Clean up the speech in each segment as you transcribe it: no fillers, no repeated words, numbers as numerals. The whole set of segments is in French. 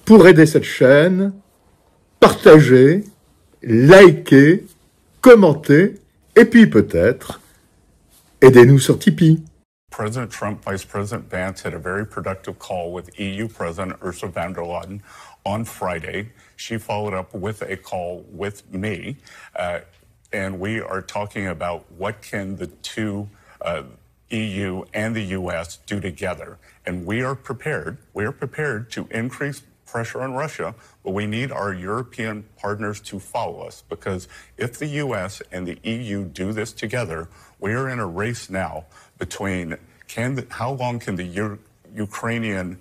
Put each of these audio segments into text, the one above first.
pour aider cette chaîne, partagez, likez, commentez, et puis peut-être, aidez-nous sur Tipeee. President Trump, Vice President Vance had a very productive call with EU President Ursula von der Leyen on Friday. She followed up with a call with me, and we are talking about what can the two EU and the U.S. do together. And we are prepared to increase pressure on Russia, but we need our European partners to follow us, because if the U.S. and the EU do this together, we are in a race now between how long can the Ukrainian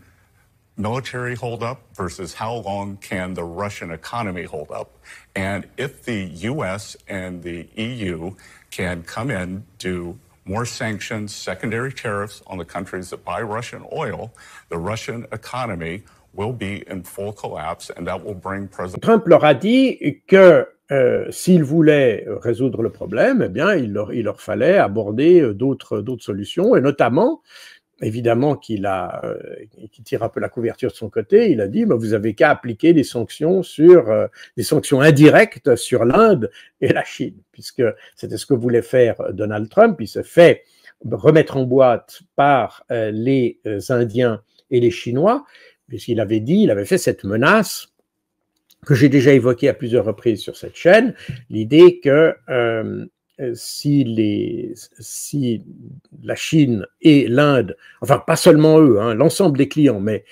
military hold up versus how long can the Russian economy hold up. And if the U.S. and the EU can come in, do more sanctions, secondary tariffs on the countries that buy Russian oil, the Russian economy will be in full collapse, and that will bring President Trump leur a dit que s'ils voulaient résoudre le problème, eh bien, il leur fallait aborder d'autres solutions, et notamment, évidemment, qu'il tire un peu la couverture de son côté. Il a dit, vous avez qu'à appliquer des sanctions indirectes sur l'Inde et la Chine, puisque c'était ce que voulait faire Donald Trump. Il se fait remettre en boîte par les Indiens et les Chinois, puisqu'il avait fait cette menace que j'ai déjà évoquée à plusieurs reprises sur cette chaîne, l'idée que si la Chine et l'Inde, enfin pas seulement eux, l'ensemble des clients, mais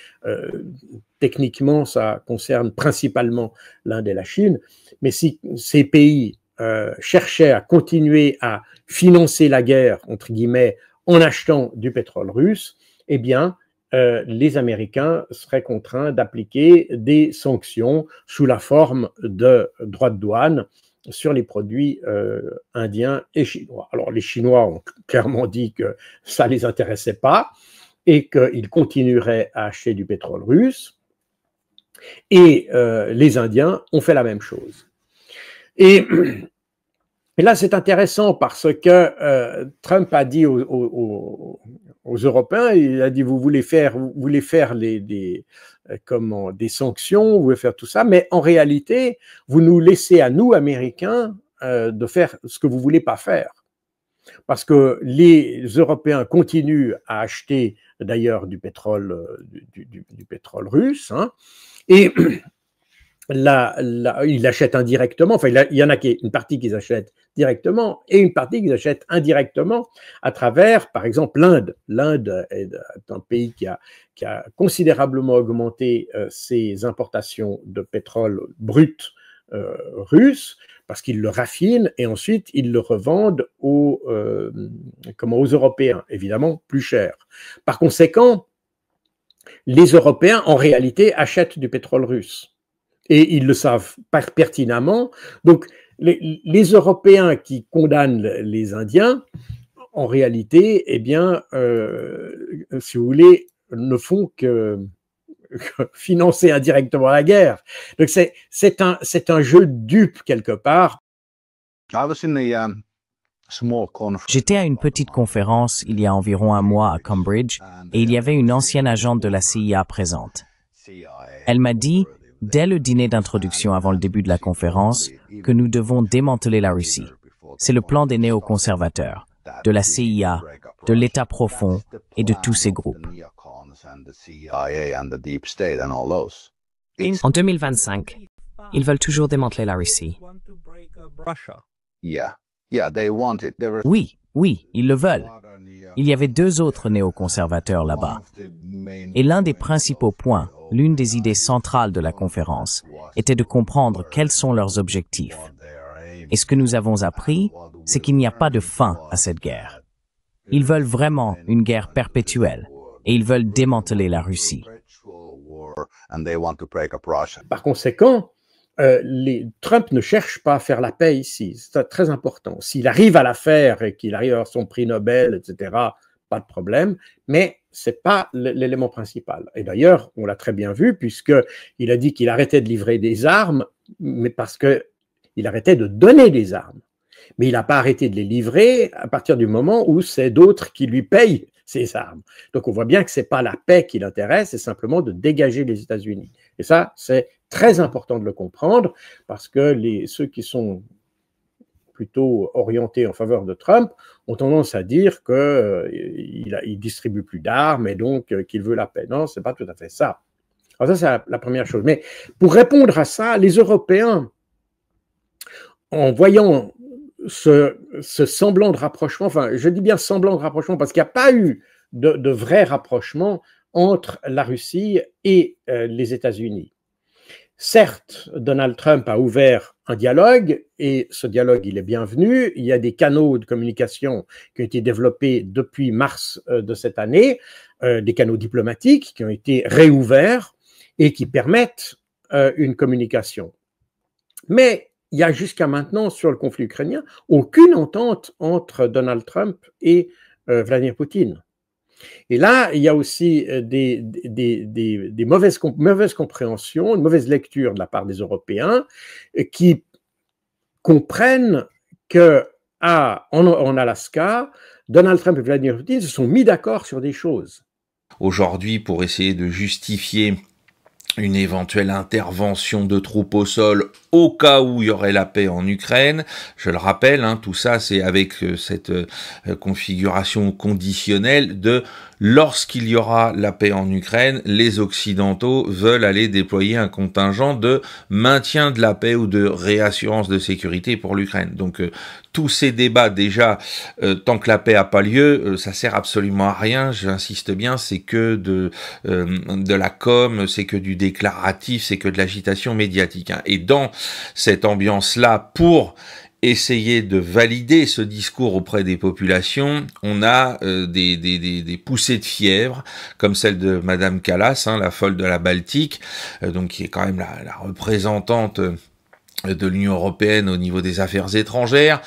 techniquement ça concerne principalement l'Inde et la Chine, mais si ces pays cherchaient à continuer à financer la guerre, entre guillemets, en achetant du pétrole russe, eh bien, les Américains seraient contraints d'appliquer des sanctions sous la forme de droits de douane sur les produits indiens et chinois. Alors, les Chinois ont clairement dit que ça ne les intéressait pas et qu'ils continueraient à acheter du pétrole russe. Et les Indiens ont fait la même chose. Et là, c'est intéressant parce que Trump a dit aux Européens, il a dit, vous voulez faire des sanctions, vous voulez faire tout ça, mais en réalité, vous nous laissez à nous, Américains, de faire ce que vous voulez pas faire. Parce que les Européens continuent à acheter d'ailleurs du pétrole russe, et ils l'achètent indirectement, enfin il y en a une partie qu'ils achètent directement et une partie qu'ils achètent indirectement à travers, par exemple, l'Inde. L'Inde est un pays qui a considérablement augmenté ses importations de pétrole brut russe, parce qu'ils le raffinent et ensuite ils le revendent aux Européens, évidemment plus cher. Par conséquent, les Européens en réalité achètent du pétrole russe. Et ils le savent pertinemment. Donc, les Européens qui condamnent les Indiens, en réalité, eh bien, si vous voulez, ne font que financer indirectement la guerre. Donc, c'est un jeu de dupes quelque part. J'étais à une petite conférence il y a environ un mois à Cambridge et il y avait une ancienne agente de la CIA présente. Elle m'a dit, dès le dîner d'introduction avant le début de la conférence, que nous devons démanteler la Russie. C'est le plan des néoconservateurs, de la CIA, de l'État profond et de tous ces groupes. En 2025, ils veulent toujours démanteler la Russie. Oui, ils le veulent. Il y avait 2 autres néoconservateurs là-bas. Et l'un des principaux points, l'une des idées centrales de la conférence, était de comprendre quels sont leurs objectifs. Et ce que nous avons appris, c'est qu'il n'y a pas de fin à cette guerre. Ils veulent vraiment une guerre perpétuelle et ils veulent démanteler la Russie. Par conséquent, Trump ne cherche pas à faire la paix ici, c'est très important. S'il arrive à la faire et qu'il arrive à avoir son prix Nobel, etc., pas de problème, mais c'est pas l'élément principal. Et d'ailleurs, on l'a très bien vu, puisqu'il a dit qu'il arrêtait de livrer des armes, mais parce qu'il arrêtait de donner des armes. Mais il n'a pas arrêté de les livrer à partir du moment où c'est d'autres qui lui payent ses armes. Donc on voit bien que c'est pas la paix qui l'intéresse, c'est simplement de dégager les États-Unis. Et ça, c'est très important de le comprendre, parce que ceux qui sont plutôt orientés en faveur de Trump ont tendance à dire qu'il distribue plus d'armes et donc qu'il veut la paix. Non, c'est pas tout à fait ça. Alors ça, c'est la première chose. Mais pour répondre à ça, les Européens, en voyant ce semblant de rapprochement, enfin, je dis bien semblant de rapprochement parce qu'il n'y a pas eu de vrai rapprochement entre la Russie et les États-Unis. Certes, Donald Trump a ouvert un dialogue et ce dialogue, il est bienvenu. Il y a des canaux de communication qui ont été développés depuis mars de cette année, des canaux diplomatiques qui ont été réouverts et qui permettent une communication. Mais il y a jusqu'à maintenant, sur le conflit ukrainien, aucune entente entre Donald Trump et Vladimir Poutine. Et là, il y a aussi des mauvaises compréhensions, une mauvaise lecture de la part des Européens qui comprennent que en Alaska, Donald Trump et Vladimir Poutine se sont mis d'accord sur des choses. Aujourd'hui, pour essayer de justifier une éventuelle intervention de troupes au sol au cas où il y aurait la paix en Ukraine. Je le rappelle, tout ça c'est avec cette configuration conditionnelle de lorsqu'il y aura la paix en Ukraine, les Occidentaux veulent aller déployer un contingent de maintien de la paix ou de réassurance de sécurité pour l'Ukraine. Donc tous ces débats déjà, tant que la paix n'a pas lieu, ça sert absolument à rien, j'insiste bien, c'est que de la com, c'est que du déclaratif, c'est que de l'agitation médiatique. Et dans cette ambiance-là, pour essayer de valider ce discours auprès des populations, on a des poussées de fièvre, comme celle de Madame Kallas, la folle de la Baltique, donc qui est quand même la représentante de l'Union européenne au niveau des affaires étrangères,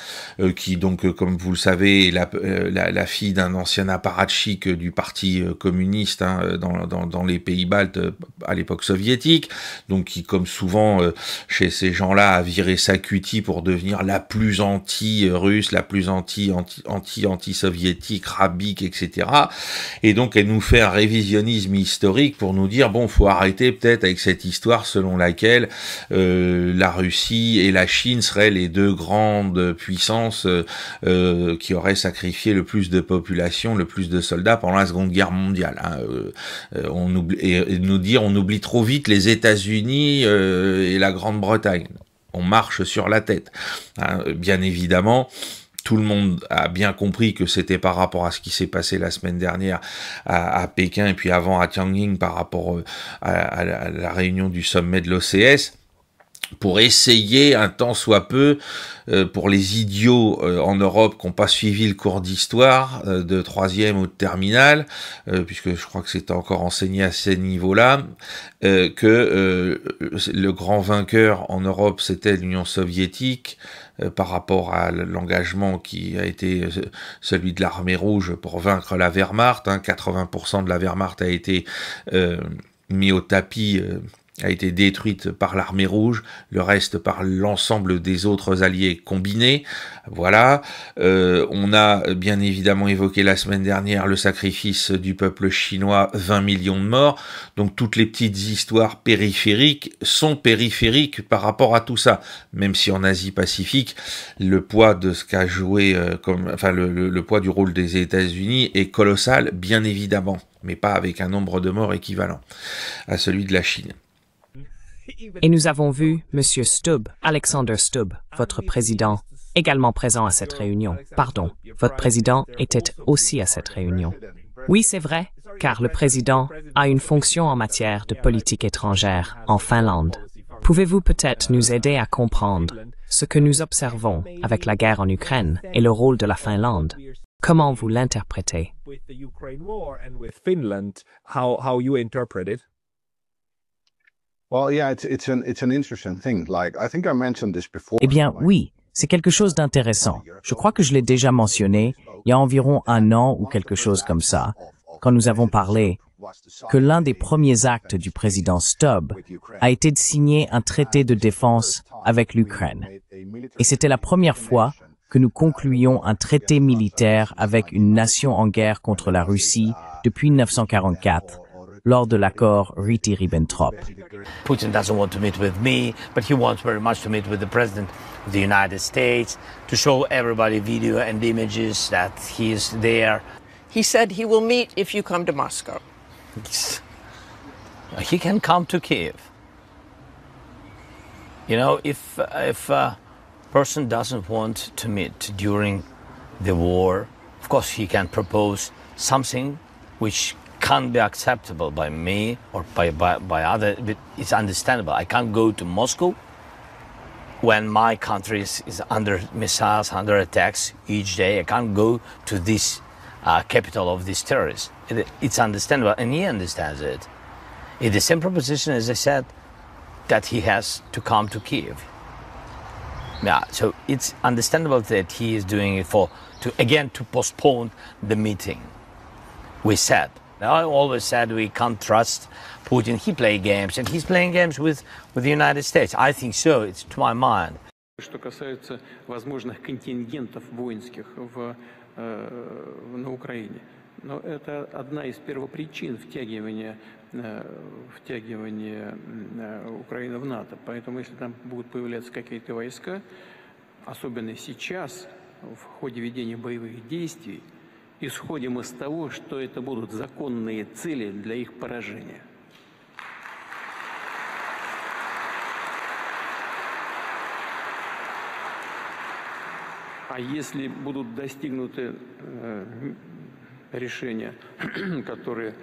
qui donc, comme vous le savez, est la fille d'un ancien apparatchik du parti communiste dans les pays baltes à l'époque soviétique, donc qui, comme souvent chez ces gens-là, a viré sa cutie pour devenir la plus anti-russe, la plus anti-soviétique, rabique, etc. Et donc elle nous fait un révisionnisme historique pour nous dire, bon, faut arrêter peut-être avec cette histoire selon laquelle la Russie et la Chine seraient les deux grandes puissances qui auraient sacrifié le plus de population, le plus de soldats pendant la Seconde Guerre mondiale. On oublie trop vite les États-Unis et la Grande-Bretagne. On marche sur la tête. Bien évidemment, tout le monde a bien compris que c'était par rapport à ce qui s'est passé la semaine dernière à Pékin et puis avant à Tianjin par rapport à la réunion du sommet de l'OCS, pour essayer un tant soit peu, pour les idiots en Europe qui n'ont pas suivi le cours d'histoire de troisième ou de terminale, puisque je crois que c'était encore enseigné à ces niveaux-là, que le grand vainqueur en Europe c'était l'Union soviétique, par rapport à l'engagement qui a été celui de l'armée rouge pour vaincre la Wehrmacht. 80% de la Wehrmacht a été mis au tapis, a été détruite par l'armée rouge, le reste par l'ensemble des autres alliés combinés. Voilà. On a bien évidemment évoqué la semaine dernière le sacrifice du peuple chinois, 20 millions de morts. Donc toutes les petites histoires périphériques sont périphériques par rapport à tout ça. Même si en Asie-Pacifique, le poids de ce qu'a joué, le poids du rôle des États-Unis est colossal, bien évidemment, mais pas avec un nombre de morts équivalent à celui de la Chine. Et nous avons vu M. Stubb, Alexander Stubb, votre président, également présent à cette réunion. Pardon, votre président était aussi à cette réunion. Oui, c'est vrai, car le président a une fonction en matière de politique étrangère en Finlande. Pouvez-vous peut-être nous aider à comprendre ce que nous observons avec la guerre en Ukraine et le rôle de la Finlande? Comment vous l'interprétez? Eh bien, oui, c'est quelque chose d'intéressant. Je crois que je l'ai déjà mentionné il y a environ 1 an ou quelque chose comme ça, quand nous avons parlé que l'un des premiers actes du président Stubb a été de signer un traité de défense avec l'Ukraine. Et c'était la première fois que nous concluions un traité militaire avec une nation en guerre contre la Russie depuis 1944, lors de l'accord Ryti-Ribbentrop. Putin doesn't want to meet with me, but he wants very much to meet with the president of the United States to show everybody video and images that he is there. He said he will meet if you come to Moscow. He can come to Kiev. You know, if a person doesn't want to meet during the war, of course he can propose something which can't be acceptable by me or by others, but it's understandable. I can't go to Moscow when my country is under missiles, under attacks each day. I can't go to this capital of these terrorists. It's understandable, and he understands it. It's the same proposition, as I said, that he has to come to Kiev. Yeah, so it's understandable that he is doing it to postpone the meeting. We said, I always said we can't trust Putin. He plays games, and he's playing games with the United States. I think so. It's to my mind. Что касается возможных контингентов воинских на Украине, но это одна из первопричин втягивания Украины в НАТО. Поэтому, если там будут появляться какие-то войска, особенно сейчас, в ходе ведения боевых действий, исходим из того, что это будут законные цели для их поражения. А если будут достигнуты решения, которые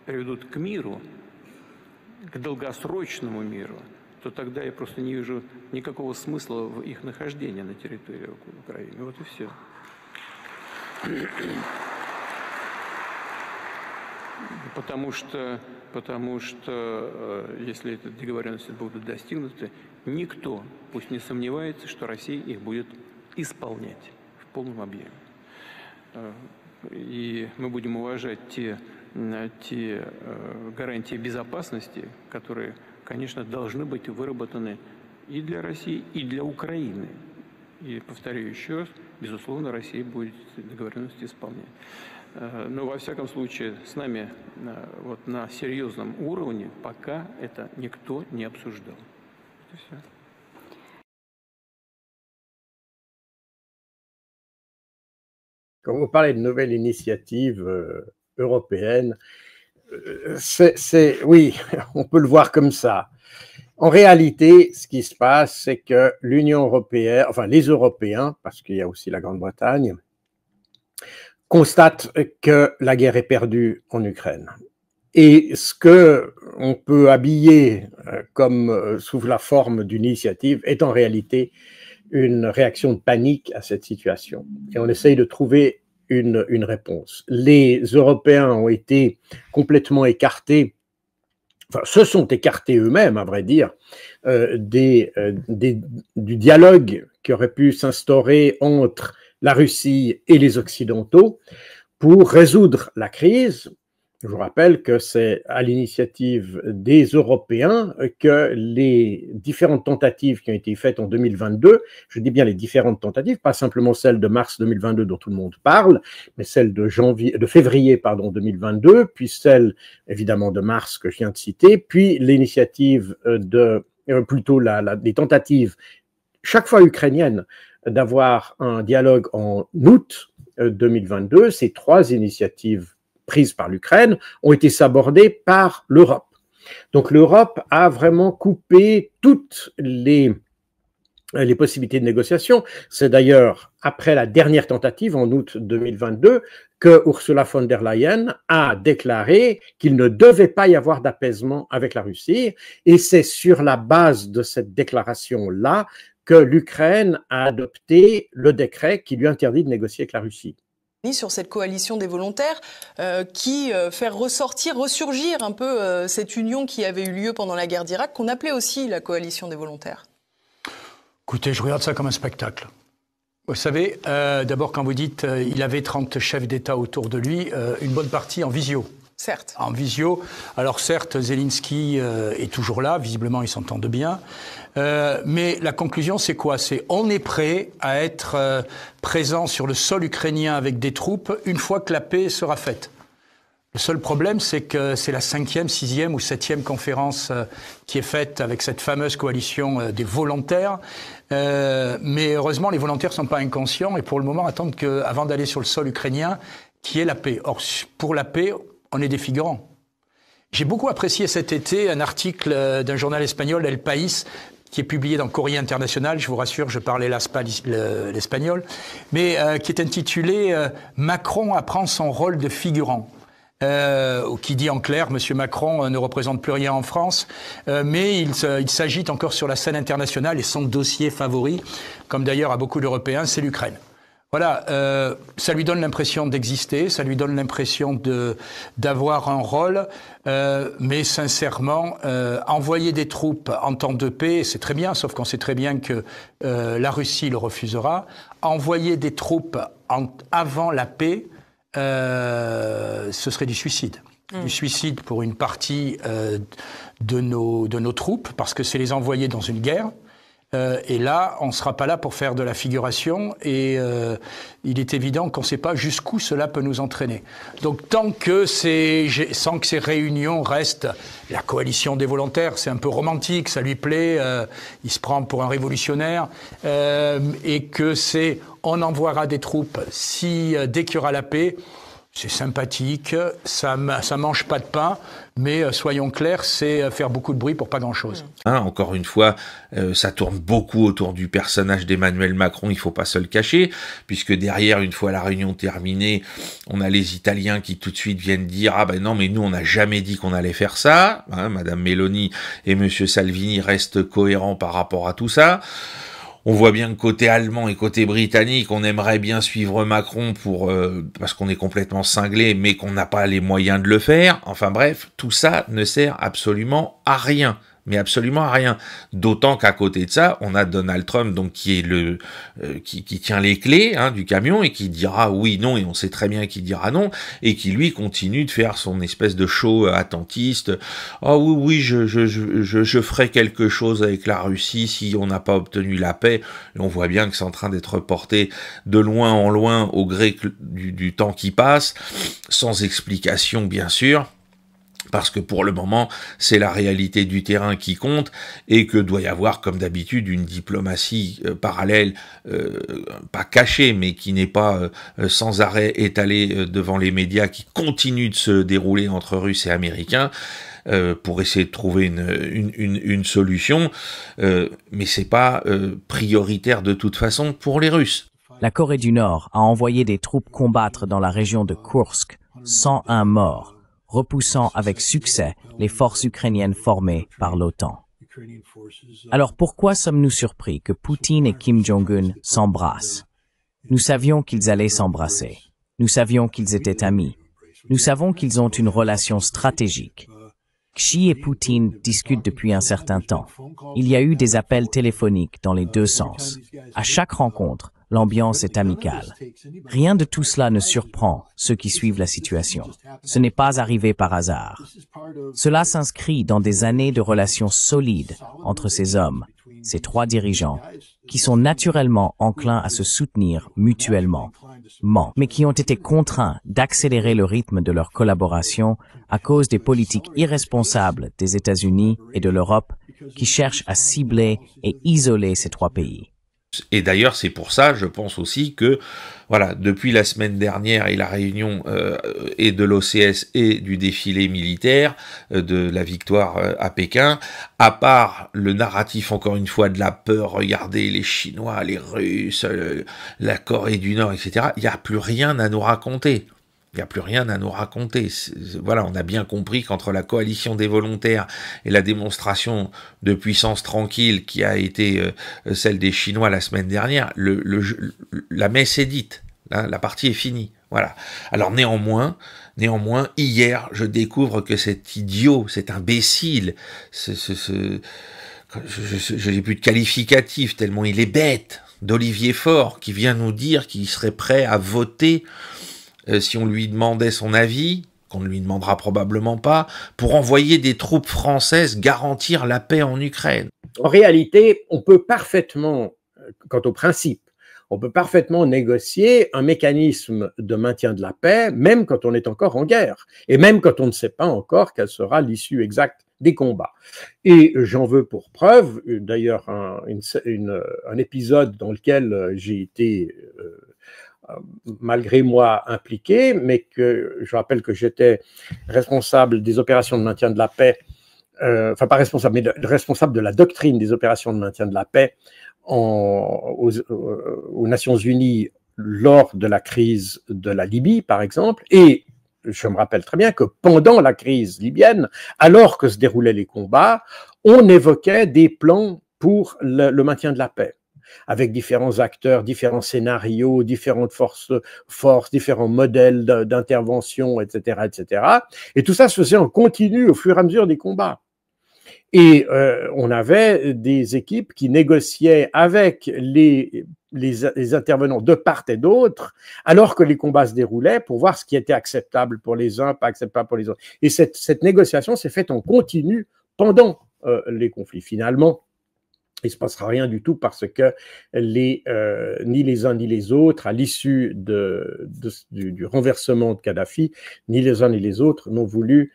приведут к миру, к долгосрочному миру, то тогда я просто не вижу никакого смысла в их нахождении на территории Украины. Вот и все. Потому что если эти договоренности будут достигнуты, никто, пусть не сомневается, что Россия их будет исполнять в полном объеме. И мы будем уважать те гарантии безопасности, которые, конечно, должны быть выработаны и для России, и для Украины. И повторю еще раз, безусловно, Россия будет договоренности исполнять. Но, во всяком случае, с нами вот на серьезном уровне пока это никто не обсуждал. Это все. Quand vous parlez de nouvelles initiatives européennes, oui, on peut le voir comme ça. En réalité, ce qui se passe, c'est que l'Union européenne, enfin les Européens, parce qu'il y a aussi la Grande-Bretagne, constatent que la guerre est perdue en Ukraine. Et ce qu'on peut habiller comme sous la forme d'une initiative est en réalité une réaction de panique à cette situation. Et on essaye de trouver une réponse. Les Européens ont été complètement écartés, enfin se sont écartés eux-mêmes, à vrai dire, du dialogue qui aurait pu s'instaurer entre la Russie et les Occidentaux pour résoudre la crise. Je vous rappelle que c'est à l'initiative des Européens que les différentes tentatives qui ont été faites en 2022, je dis bien les différentes tentatives, pas simplement celle de mars 2022 dont tout le monde parle, mais celle de février 2022, puis celle évidemment de mars que je viens de citer, puis l'initiative les tentatives, chaque fois ukrainiennes, d'avoir un dialogue en août 2022. Ces trois initiatives prises par l'Ukraine ont été sabordées par l'Europe. Donc l'Europe a vraiment coupé toutes les possibilités de négociation. C'est d'ailleurs après la dernière tentative en août 2022 que Ursula von der Leyen a déclaré qu'il ne devait pas y avoir d'apaisement avec la Russie. Et c'est sur la base de cette déclaration-là que l'Ukraine a adopté le décret qui lui interdit de négocier avec la Russie. Sur cette coalition des volontaires qui fait ressurgir un peu cette union qui avait eu lieu pendant la guerre d'Irak, qu'on appelait aussi la coalition des volontaires. Écoutez, je regarde ça comme un spectacle. Vous savez, d'abord quand vous dites il avait 30 chefs d'État autour de lui, une bonne partie en visio. Certes. En visio. Alors certes, Zelensky est toujours là, visiblement ils s'entendent bien. Mais la conclusion, c'est quoi? C'est on est prêt à être présent sur le sol ukrainien avec des troupes une fois que la paix sera faite. Le seul problème, c'est que c'est la 5e, 6e ou 7e conférence qui est faite avec cette fameuse coalition des volontaires. Mais heureusement, les volontaires ne sont pas inconscients et pour le moment attendent qu'avant d'aller sur le sol ukrainien, qu'il y ait la paix. Or, pour la paix, on est des figurants. J'ai beaucoup apprécié cet été un article d'un journal espagnol, El País, qui est publié dans Courrier International, je vous rassure, je parlais l'espagnol, mais qui est intitulé « Macron apprend son rôle de figurant ». Qui dit en clair, M. Macron ne représente plus rien en France, mais il s'agite encore sur la scène internationale et son dossier favori, comme d'ailleurs à beaucoup d'Européens, c'est l'Ukraine. Voilà, ça lui donne l'impression d'exister, ça lui donne l'impression d'avoir un rôle, mais sincèrement, envoyer des troupes en temps de paix, c'est très bien, sauf qu'on sait très bien que la Russie le refusera. Envoyer des troupes avant la paix, ce serait du suicide. Du suicide pour une partie de nos troupes, parce que c'est les envoyer dans une guerre. Et là, on ne sera pas là pour faire de la figuration et il est évident qu'on ne sait pas jusqu'où cela peut nous entraîner. Donc tant que sans que ces réunions restent la coalition des volontaires, c'est un peu romantique, ça lui plaît, il se prend pour un révolutionnaire, et que on envoiera des troupes dès qu'il y aura la paix. C'est sympathique, ça mange pas de pain, mais soyons clairs, c'est faire beaucoup de bruit pour pas grand-chose. Encore une fois, ça tourne beaucoup autour du personnage d'Emmanuel Macron, il faut pas se le cacher, puisque derrière, une fois la réunion terminée, on a les Italiens qui tout de suite viennent dire « Ah ben non, mais nous on n'a jamais dit qu'on allait faire ça ». Madame Meloni et Monsieur Salvini restent cohérents par rapport à tout ça. On voit bien que côté allemand et côté britannique, on aimerait bien suivre Macron parce qu'on est complètement cinglé, mais qu'on n'a pas les moyens de le faire. Enfin bref, tout ça ne sert absolument à rien. Mais absolument à rien. D'autant qu'à côté de ça, on a Donald Trump, donc qui est qui tient les clés du camion et qui dira oui, non, et on sait très bien qu'il dira non, et qui lui continue de faire son espèce de show attentiste. Oh oui, je ferai quelque chose avec la Russie si on n'a pas obtenu la paix. Et on voit bien que c'est en train d'être porté de loin en loin au gré du temps qui passe, sans explication bien sûr. Parce que pour le moment, c'est la réalité du terrain qui compte et que doit y avoir, comme d'habitude, une diplomatie parallèle, pas cachée, mais qui n'est pas sans arrêt étalée devant les médias, qui continue de se dérouler entre Russes et Américains pour essayer de trouver une solution. Mais c'est pas prioritaire de toute façon pour les Russes. La Corée du Nord a envoyé des troupes combattre dans la région de Kursk, 101 morts, repoussant avec succès les forces ukrainiennes formées par l'OTAN. Alors pourquoi sommes-nous surpris que Poutine et Kim Jong-un s'embrassent? Nous savions qu'ils allaient s'embrasser. Nous savions qu'ils étaient amis. Nous savons qu'ils ont une relation stratégique. Xi et Poutine discutent depuis un certain temps. Il y a eu des appels téléphoniques dans les deux sens. À chaque rencontre, l'ambiance est amicale. Rien de tout cela ne surprend ceux qui suivent la situation. Ce n'est pas arrivé par hasard. Cela s'inscrit dans des années de relations solides entre ces hommes, ces trois dirigeants, qui sont naturellement enclins à se soutenir mutuellement, mais qui ont été contraints d'accélérer le rythme de leur collaboration à cause des politiques irresponsables des États-Unis et de l'Europe qui cherchent à cibler et isoler ces trois pays. Et d'ailleurs, c'est pour ça, je pense aussi que, voilà, depuis la semaine dernière et la réunion et de l'OCS et du défilé militaire, de la victoire à Pékin, à part le narratif, encore une fois, de la peur, regardez les Chinois, les Russes, la Corée du Nord, etc., il n'y a plus rien à nous raconter. Il n'y a plus rien à nous raconter. Voilà, on a bien compris qu'entre la coalition des volontaires et la démonstration de puissance tranquille qui a été celle des Chinois la semaine dernière, la messe est dite, hein, la partie est finie. Voilà. Alors néanmoins, hier, je découvre que cet idiot, cet imbécile, je n'ai plus de qualificatif tellement il est bête, d'Olivier Faure, qui vient nous dire qu'il serait prêt à voter si on lui demandait son avis qu'on ne lui demandera probablement pas, pour envoyer des troupes françaises garantir la paix en Ukraine? En réalité, on peut parfaitement, quant au principe, on peut parfaitement négocier un mécanisme de maintien de la paix, même quand on est encore en guerre, et même quand on ne sait pas encore quelle sera l'issue exacte des combats. Et j'en veux pour preuve, d'ailleurs, un épisode dans lequel j'ai été, malgré moi, impliqué, mais que je rappelle que j'étais responsable des opérations de maintien de la paix, enfin pas responsable, mais responsable de la doctrine des opérations de maintien de la paix aux Nations Unies lors de la crise de la Libye, par exemple, et je me rappelle très bien que pendant la crise libyenne, alors que se déroulaient les combats, on évoquait des plans pour le maintien de la paix, avec différents acteurs, différents scénarios, différentes forces, différents modèles d'intervention, etc., etc. Et tout ça se faisait en continu au fur et à mesure des combats. Et on avait des équipes qui négociaient avec les intervenants de part et d'autre, alors que les combats se déroulaient, pour voir ce qui était acceptable pour les uns, pas acceptable pour les autres. Et cette négociation s'est faite en continu pendant les conflits. Finalement, il ne se passera rien du tout parce que ni les uns ni les autres, à l'issue du renversement de Kadhafi, ni les uns ni les autres n'ont voulu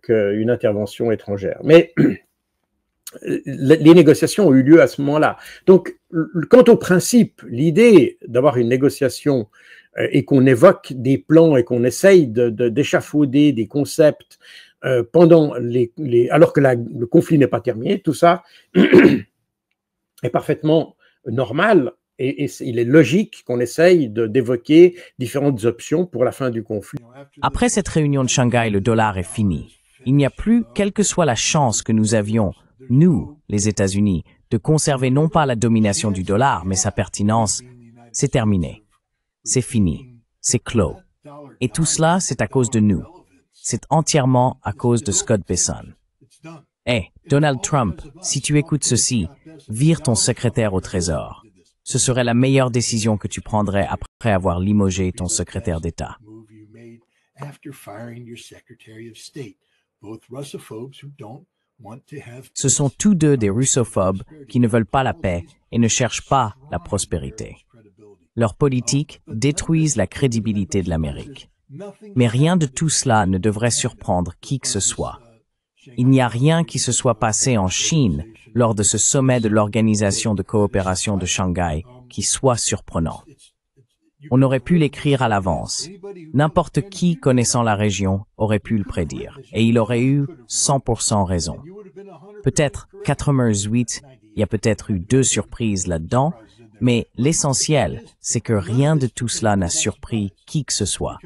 qu'une intervention étrangère. Mais les négociations ont eu lieu à ce moment-là. Donc, quant au principe, l'idée d'avoir une négociation et qu'on évoque des plans et qu'on essaye d'échafauder des concepts pendant alors que le conflit n'est pas terminé, tout ça est parfaitement normal. Et il est logique qu'on essaye d'évoquer différentes options pour la fin du conflit. Après cette réunion de Shanghai, le dollar est fini. Il n'y a plus, quelle que soit la chance que nous avions, nous, les États-Unis, de conserver non pas la domination du dollar, mais sa pertinence. C'est terminé. C'est fini. C'est clos. Et tout cela, c'est à cause de nous. C'est entièrement à cause de Scott Bessent. Hey, Donald Trump, si tu écoutes ceci, vire ton secrétaire au Trésor. Ce serait la meilleure décision que tu prendrais après avoir limogé ton secrétaire d'État. Ce sont tous deux des russophobes qui ne veulent pas la paix et ne cherchent pas la prospérité. Leurs politiques détruisent la crédibilité de l'Amérique. Mais rien de tout cela ne devrait surprendre qui que ce soit. Il n'y a rien qui se soit passé en Chine lors de ce sommet de l'Organisation de coopération de Shanghai qui soit surprenant. On aurait pu l'écrire à l'avance. N'importe qui connaissant la région aurait pu le prédire. Et il aurait eu 100% raison. Peut-être 98, il y a peut-être eu 2 surprises là-dedans, mais l'essentiel, c'est que rien de tout cela n'a surpris qui que ce soit.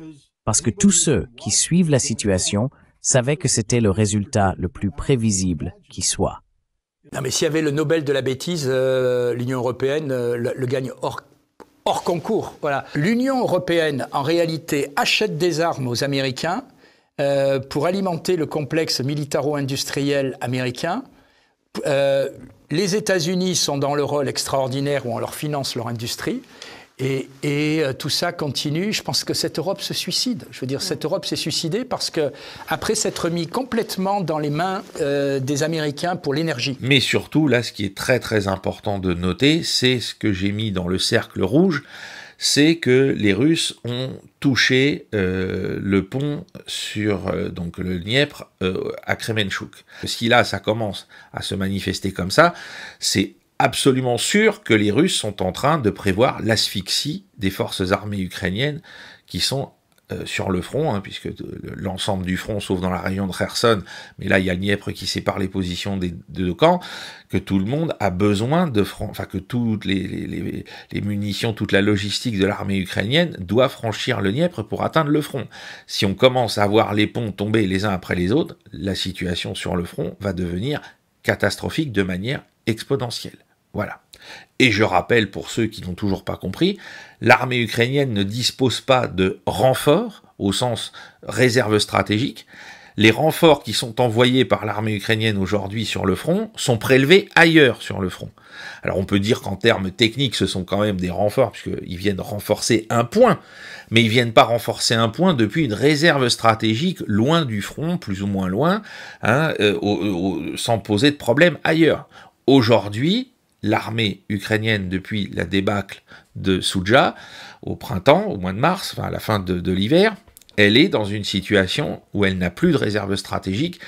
Parce que tous ceux qui suivent la situation savaient que c'était le résultat le plus prévisible qui soit. Non, mais s'il y avait le Nobel de la bêtise, l'Union européenne le gagne hors concours. Voilà. L'Union européenne, en réalité, achète des armes aux Américains pour alimenter le complexe militaro-industriel américain. Les États-Unis sont dans le rôle extraordinaire où on leur finance leur industrie. Et tout ça continue. Je pense que cette Europe se suicide. Je veux dire, cette Europe s'est suicidée parce que après s'être mis complètement dans les mains des Américains pour l'énergie. Mais surtout, là, ce qui est très très important de noter, c'est ce que j'ai mis dans le cercle rouge, c'est que les Russes ont touché le pont sur donc le Dniepr à Kremenchuk. Si là, ça commence à se manifester comme ça, c'est absolument sûr que les Russes sont en train de prévoir l'asphyxie des forces armées ukrainiennes qui sont sur le front, hein, puisque l'ensemble du front, sauf dans la région de Kherson, mais là il y a le Dniepr qui sépare les positions des deux camps, que tout le monde a besoin de enfin que toutes les munitions, toute la logistique de l'armée ukrainienne doit franchir le Dniepr pour atteindre le front. Si on commence à voir les ponts tomber les uns après les autres, la situation sur le front va devenir catastrophique de manière exponentielle. Voilà. Et je rappelle, pour ceux qui n'ont toujours pas compris, l'armée ukrainienne ne dispose pas de renforts, au sens réserve stratégique. Les renforts qui sont envoyés par l'armée ukrainienne aujourd'hui sur le front sont prélevés ailleurs sur le front. Alors on peut dire qu'en termes techniques, ce sont quand même des renforts, puisqu'ils viennent renforcer un point, mais ils viennent pas renforcer un point depuis une réserve stratégique loin du front, plus ou moins loin, hein, sans poser de problème ailleurs. Aujourd'hui, l'armée ukrainienne, depuis la débâcle de Souja, au printemps, au mois de mars, enfin à la fin de l'hiver, elle est dans une situation où elle n'a plus de réserve stratégique,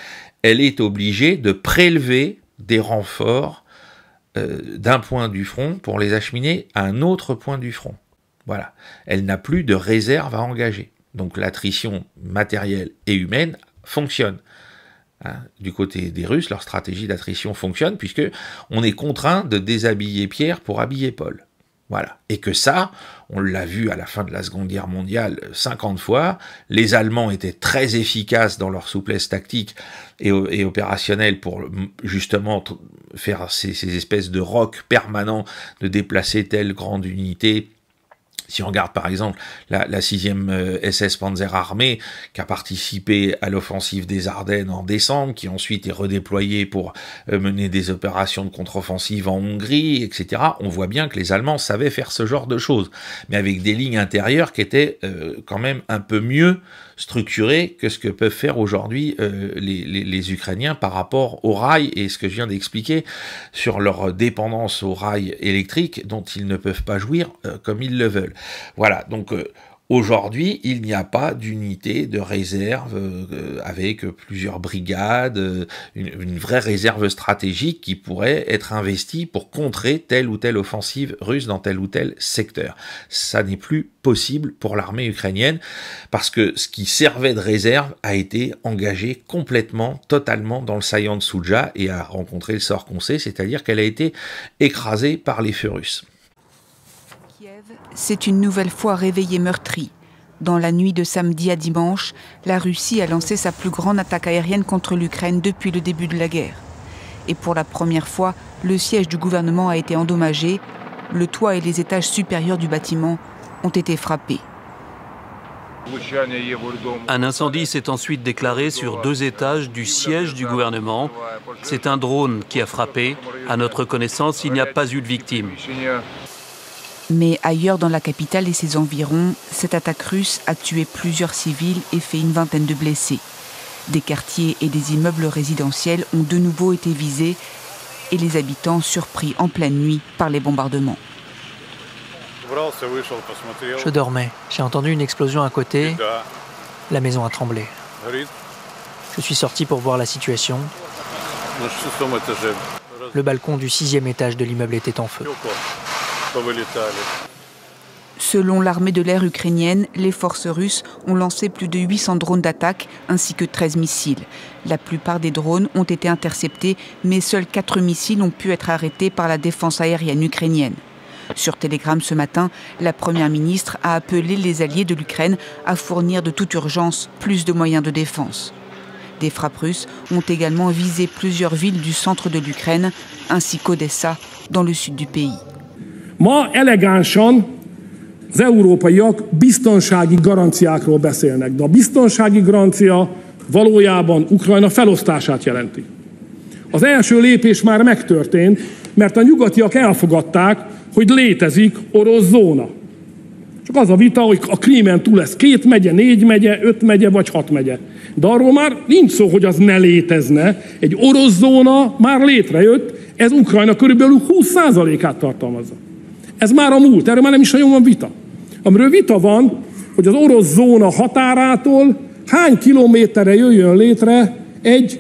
elle est obligée de prélever des renforts d'un point du front pour les acheminer à un autre point du front. Voilà. Elle n'a plus de réserve à engager. Donc l'attrition matérielle et humaine fonctionne. Hein, du côté des Russes, leur stratégie d'attrition fonctionne puisque on est contraint de déshabiller Pierre pour habiller Paul. Voilà. Et que ça, on l'a vu à la fin de la Seconde Guerre mondiale 50 fois, les Allemands étaient très efficaces dans leur souplesse tactique et opérationnelle pour justement faire ces espèces de rocs permanents de déplacer telle grande unité. Si on regarde par exemple la 6e SS Panzer Armée qui a participé à l'offensive des Ardennes en décembre, qui ensuite est redéployée pour mener des opérations de contre-offensive en Hongrie, etc. On voit bien que les Allemands savaient faire ce genre de choses, mais avec des lignes intérieures qui étaient quand même un peu mieux structurées que ce que peuvent faire aujourd'hui les Ukrainiens par rapport aux rails et ce que je viens d'expliquer sur leur dépendance aux rails électriques dont ils ne peuvent pas jouir comme ils le veulent. Voilà, donc aujourd'hui, il n'y a pas d'unité de réserve avec plusieurs brigades, une vraie réserve stratégique qui pourrait être investie pour contrer telle ou telle offensive russe dans tel ou tel secteur. Ça n'est plus possible pour l'armée ukrainienne parce que ce qui servait de réserve a été engagé complètement, totalement dans le saillant de Souja et a rencontré le sort qu'on sait, c'est-à-dire qu'elle a été écrasée par les feux russes. C'est une nouvelle fois réveillée meurtrie. Dans la nuit de samedi à dimanche, la Russie a lancé sa plus grande attaque aérienne contre l'Ukraine depuis le début de la guerre. Et pour la première fois, le siège du gouvernement a été endommagé. Le toit et les étages supérieurs du bâtiment ont été frappés. Un incendie s'est ensuite déclaré sur 2 étages du siège du gouvernement. C'est un drone qui a frappé. À notre connaissance, il n'y a pas eu de victimes. Mais ailleurs dans la capitale et ses environs, cette attaque russe a tué plusieurs civils et fait une vingtaine de blessés. Des quartiers et des immeubles résidentiels ont de nouveau été visés et les habitants surpris en pleine nuit par les bombardements. Je dormais. J'ai entendu une explosion à côté. La maison a tremblé. Je suis sorti pour voir la situation. Le balcon du 6e étage de l'immeuble était en feu. Selon l'armée de l'air ukrainienne, les forces russes ont lancé plus de 800 drones d'attaque ainsi que 13 missiles. La plupart des drones ont été interceptés, mais seuls 4 missiles ont pu être arrêtés par la défense aérienne ukrainienne. Sur Telegram ce matin, la première ministre a appelé les alliés de l'Ukraine à fournir de toute urgence plus de moyens de défense. Des frappes russes ont également visé plusieurs villes du centre de l'Ukraine, ainsi qu'Odessa, dans le sud du pays. Ma elegánsan az európaiak biztonsági garanciákról beszélnek, de a biztonsági garancia valójában Ukrajna felosztását jelenti. Az első lépés már megtörtént, mert a nyugatiak elfogadták, hogy létezik orosz zóna. Csak az a vita, hogy a Krímen túl lesz 2 megye, 4 megye, 5 megye vagy 6 megye. De arról már nincs szó, hogy az ne létezne. Egy orosz zóna már létrejött, ez Ukrajna körülbelül 20%-át tartalmazza. Ez már a múlt, erről már nem is nagyon van vita. Amiről vita van, hogy az orosz zóna határától hány kilométerre jöjjön létre egy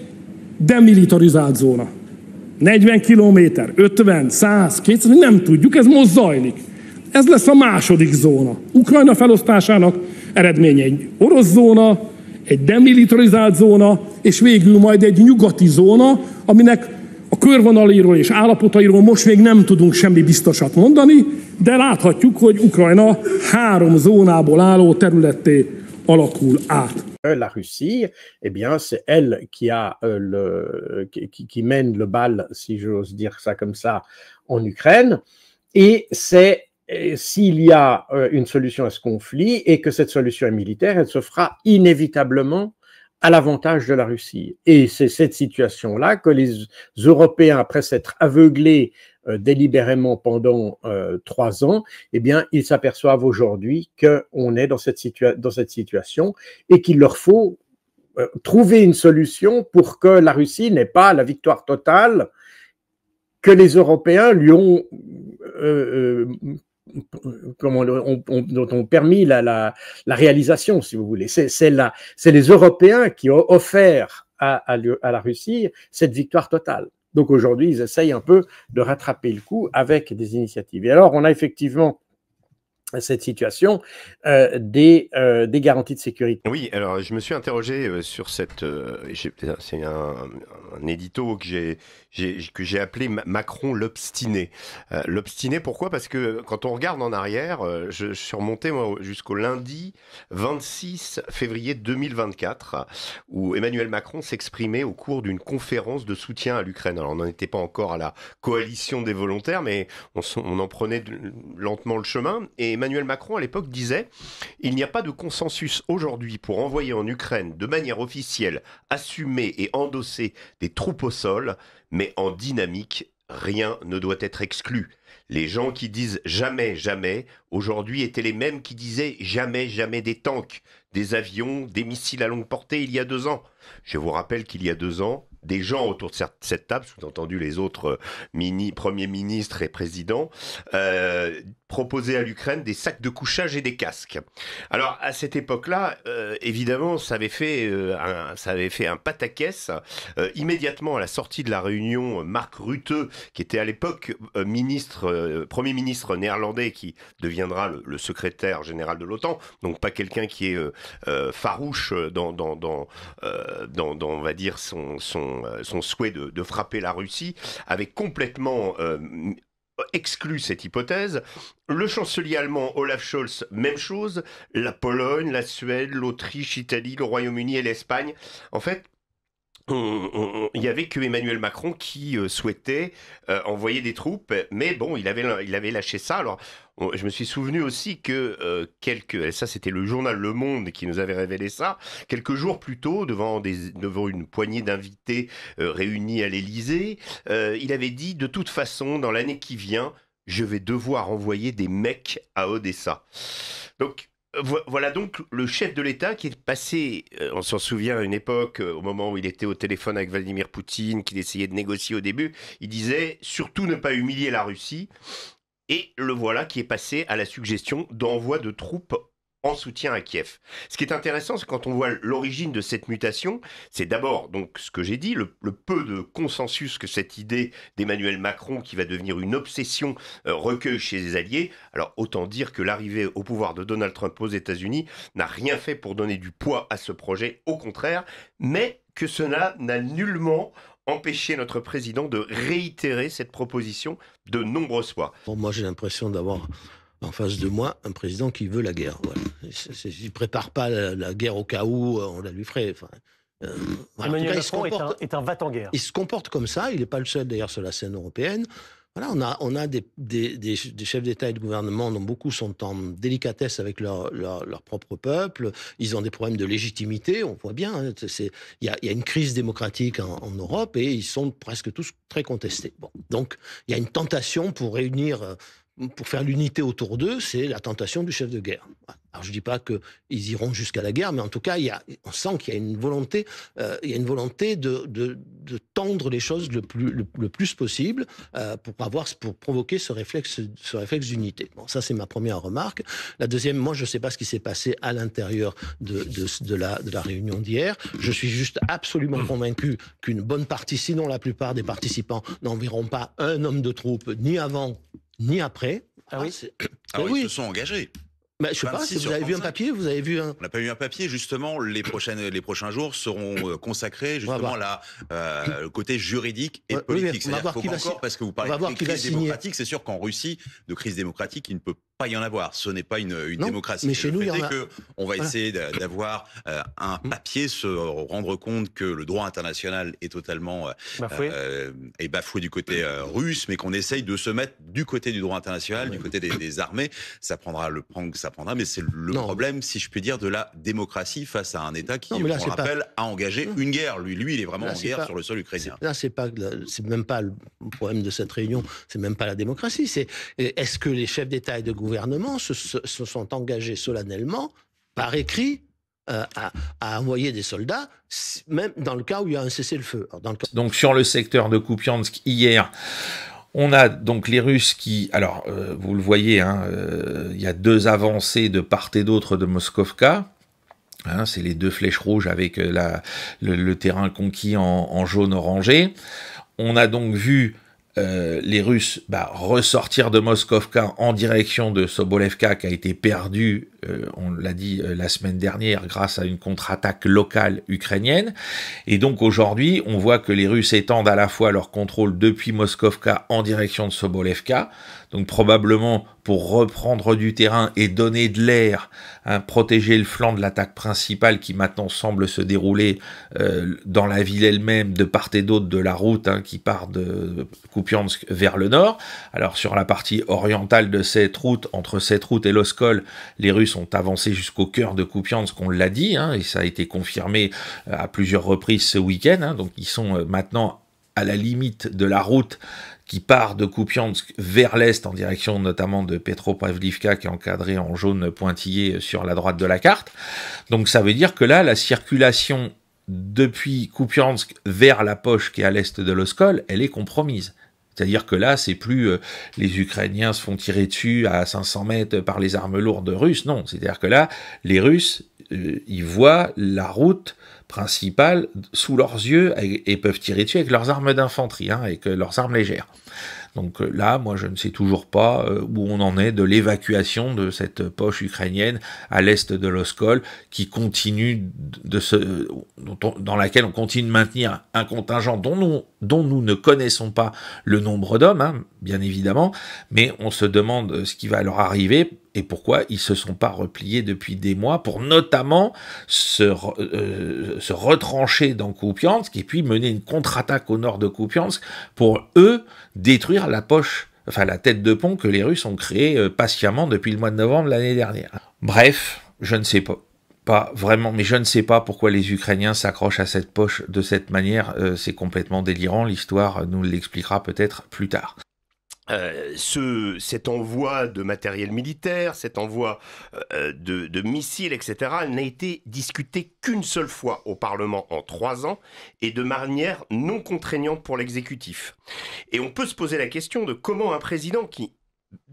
demilitarizált zóna. 40 kilométer, 50, 100, 200, nem tudjuk, ez most zajlik. Ez lesz a második zóna. Ukrajna felosztásának eredménye egy orosz zóna, egy demilitarizált zóna, és végül majd egy nyugati zóna, aminek a körvonalairól és állapotairól most még nem tudunk semmi biztosat mondani, de láthatjuk, hogy Ukrajna 3 zónából álló területté alakul át. La Russie, eh bien, c'est elle qui a qui mène le bal, si j'ose dire ça comme ça, en Ukraine, et c'est s'il y a une solution à ce conflit et que cette solution est militaire, elle se fera inévitablement à l'avantage de la Russie. Et c'est cette situation-là que les Européens, après s'être aveuglés délibérément pendant 3 ans, eh bien, ils s'aperçoivent aujourd'hui qu'on est dans cette situation et qu'il leur faut trouver une solution pour que la Russie n'ait pas la victoire totale que les Européens lui ont dont ont permis la réalisation, si vous voulez. C'est les Européens qui ont offert à la Russie cette victoire totale. Donc aujourd'hui, ils essayent un peu de rattraper le coup avec des initiatives. Et alors, on a effectivement cette situation des garanties de sécurité. Oui, alors je me suis interrogé sur cette... c'est un édito que j'ai appelé Macron l'obstiné. L'obstiné, pourquoi? Parce que quand on regarde en arrière, je suis remonté moi, jusqu'au lundi 26 février 2024, où Emmanuel Macron s'exprimait au cours d'une conférence de soutien à l'Ukraine. Alors on n'en était pas encore à la coalition des volontaires, mais on en prenait lentement le chemin. Et Emmanuel Macron, à l'époque, disait « Il n'y a pas de consensus aujourd'hui pour envoyer en Ukraine de manière officielle, assumée et endossée des troupes au sol, mais en dynamique, rien ne doit être exclu. Les gens qui disent « jamais, jamais » aujourd'hui étaient les mêmes qui disaient « jamais, jamais des tanks, des avions, des missiles à longue portée » il y a 2 ans. Je vous rappelle qu'il y a 2 ans, des gens autour de cette table, sous-entendu les autres premiers ministres et présidents, proposaient à l'Ukraine des sacs de couchage et des casques. Alors à cette époque-là, évidemment, ça avait fait un pataquès. Immédiatement à la sortie de la réunion, Mark Rutte, qui était à l'époque premier ministre néerlandais, qui deviendra le secrétaire général de l'OTAN, donc pas quelqu'un qui est farouche dans on va dire son souhait de frapper la Russie, avait complètement exclu cette hypothèse. Le chancelier allemand Olaf Scholz, même chose. La Pologne, la Suède, l'Autriche, l'Italie, le Royaume-Uni et l'Espagne. En fait, il n'y avait que Emmanuel Macron qui souhaitait envoyer des troupes, mais bon, il avait lâché ça. Alors, je me suis souvenu aussi que ça c'était le journal Le Monde qui nous avait révélé ça, quelques jours plus tôt, devant une poignée d'invités réunis à l'Élysée, il avait dit « De toute façon, dans l'année qui vient, je vais devoir envoyer des mecs à Odessa ». Donc, voilà donc le chef de l'État qui est passé, on s'en souvient à une époque, au moment où il était au téléphone avec Vladimir Poutine, qu'il essayait de négocier au début, il disait « surtout ne pas humilier la Russie ». Et le voilà qui est passé à la suggestion d'envoi de troupes en soutien à Kiev. Ce qui est intéressant, c'est quand on voit l'origine de cette mutation, c'est d'abord, donc, ce que j'ai dit, le peu de consensus que cette idée d'Emmanuel Macron, qui va devenir une obsession, recueille chez les alliés. Alors, autant dire que l'arrivée au pouvoir de Donald Trump aux États-Unis n'a rien fait pour donner du poids à ce projet, au contraire, mais que cela n'a nullement empêcher notre président de réitérer cette proposition de nombreuses fois. Bon, moi, j'ai l'impression d'avoir en face de moi un président qui veut la guerre. Voilà. Il ne prépare pas la guerre au cas où on la lui ferait. Enfin, voilà. Emmanuel Macron est un va-t-en-guerre. Il se comporte comme ça. Il n'est pas le seul, d'ailleurs, sur la scène européenne. Voilà, on a des chefs d'État et de gouvernement dont beaucoup sont en délicatesse avec leur propre peuple. Ils ont des problèmes de légitimité, on voit bien. Hein, il y a une crise démocratique en Europe et ils sont presque tous très contestés. Bon, donc, il y a une tentation pour réunir... Pour faire l'unité autour d'eux, c'est la tentation du chef de guerre. Alors je ne dis pas qu'ils iront jusqu'à la guerre, mais en tout cas, on sent qu'il y a une volonté, de tendre les choses le plus possible pour provoquer ce réflexe d'unité. Bon, ça c'est ma première remarque. La deuxième, moi je ne sais pas ce qui s'est passé à l'intérieur de la réunion d'hier. Je suis juste absolument convaincu qu'une bonne partie, sinon la plupart des participants, n'enverront pas un homme de troupe ni avant ni après. Ah oui, oui. Ils se sont engagés. Je ne sais pas, si vous avez vu un papier, vous avez vu un... On n'a pas eu un papier, justement, les prochains jours seront consacrés justement le côté juridique et politique. On va voir qui va parce que vous parlez de crise démocratique, c'est sûr qu'en Russie, de crise démocratique, il ne peut pas y en avoir. Ce n'est pas une démocratie. Mais chez nous, il y en a. On va essayer d'avoir un papier, se rendre compte que le droit international est totalement bafoué du côté russe, mais qu'on essaye de se mettre du côté du droit international, du côté des armées. Ça prendra le temps que ça prendra, mais c'est le problème, si je puis dire, de la démocratie face à un État qui, on le rappelle, a engagé une guerre. Lui, il est vraiment en guerre sur le sol ukrainien. Là, c'est même pas le problème de cette réunion, c'est même pas la démocratie. C'est est-ce que les chefs d'État et de gouvernement se sont engagés solennellement, par écrit, à envoyer des soldats, même dans le cas où il y a un cessez-le-feu. Donc sur le secteur de Kupiansk, hier, on a donc les Russes qui, alors vous le voyez, il y a 2 avancées de part et d'autre de Moskovka. C'est les 2 flèches rouges avec le terrain conquis en jaune orangé. On a donc vu les Russes ressortir de Moskovka en direction de Sobolevka, qui a été perdue, on l'a dit la semaine dernière, grâce à une contre-attaque locale ukrainienne. Et donc aujourd'hui, on voit que les Russes étendent à la fois leur contrôle depuis Moskovka en direction de Sobolevka, donc probablement pour reprendre du terrain et donner de l'air, protéger le flanc de l'attaque principale qui maintenant semble se dérouler dans la ville elle-même, de part et d'autre de la route qui part de Kupiansk vers le nord. Alors sur la partie orientale de cette route, entre cette route et l'Oskol, les Russes ont avancé jusqu'au cœur de Kupiansk, on l'a dit, et ça a été confirmé à plusieurs reprises ce week-end, donc ils sont maintenant à la limite de la route qui part de Kupiansk vers l'est, en direction notamment de Petropavlivka, qui est encadré en jaune pointillé sur la droite de la carte. Donc ça veut dire que là, la circulation depuis Kupiansk vers la poche qui est à l'est de l'Oskol, elle est compromise. C'est-à-dire que là, c'est plus les Ukrainiens se font tirer dessus à 500 mètres par les armes lourdes russes, non. C'est-à-dire que là, les Russes, ils voient la route principale sous leurs yeux et peuvent tirer dessus avec leurs armes d'infanterie, avec leurs armes légères. Donc là, moi, je ne sais toujours pas où on en est de l'évacuation de cette poche ukrainienne à l'est de l'Oskol, qui continue dans laquelle on continue de maintenir un contingent dont nous ne connaissons pas le nombre d'hommes, bien évidemment, mais on se demande ce qui va leur arriver et pourquoi ils se sont pas repliés depuis des mois pour notamment se retrancher dans Kupiansk et puis mener une contre-attaque au nord de Kupiansk pour eux détruire la poche, enfin la tête de pont que les Russes ont créée patiemment depuis le mois de novembre l'année dernière. Bref, je ne sais pas vraiment, mais je ne sais pas pourquoi les Ukrainiens s'accrochent à cette poche de cette manière, c'est complètement délirant, l'histoire nous l'expliquera peut-être plus tard. Cet envoi de matériel militaire, cet envoi de missiles, etc., n'a été discuté qu'une seule fois au Parlement en 3 ans et de manière non contraignante pour l'exécutif. Et on peut se poser la question de comment un président qui,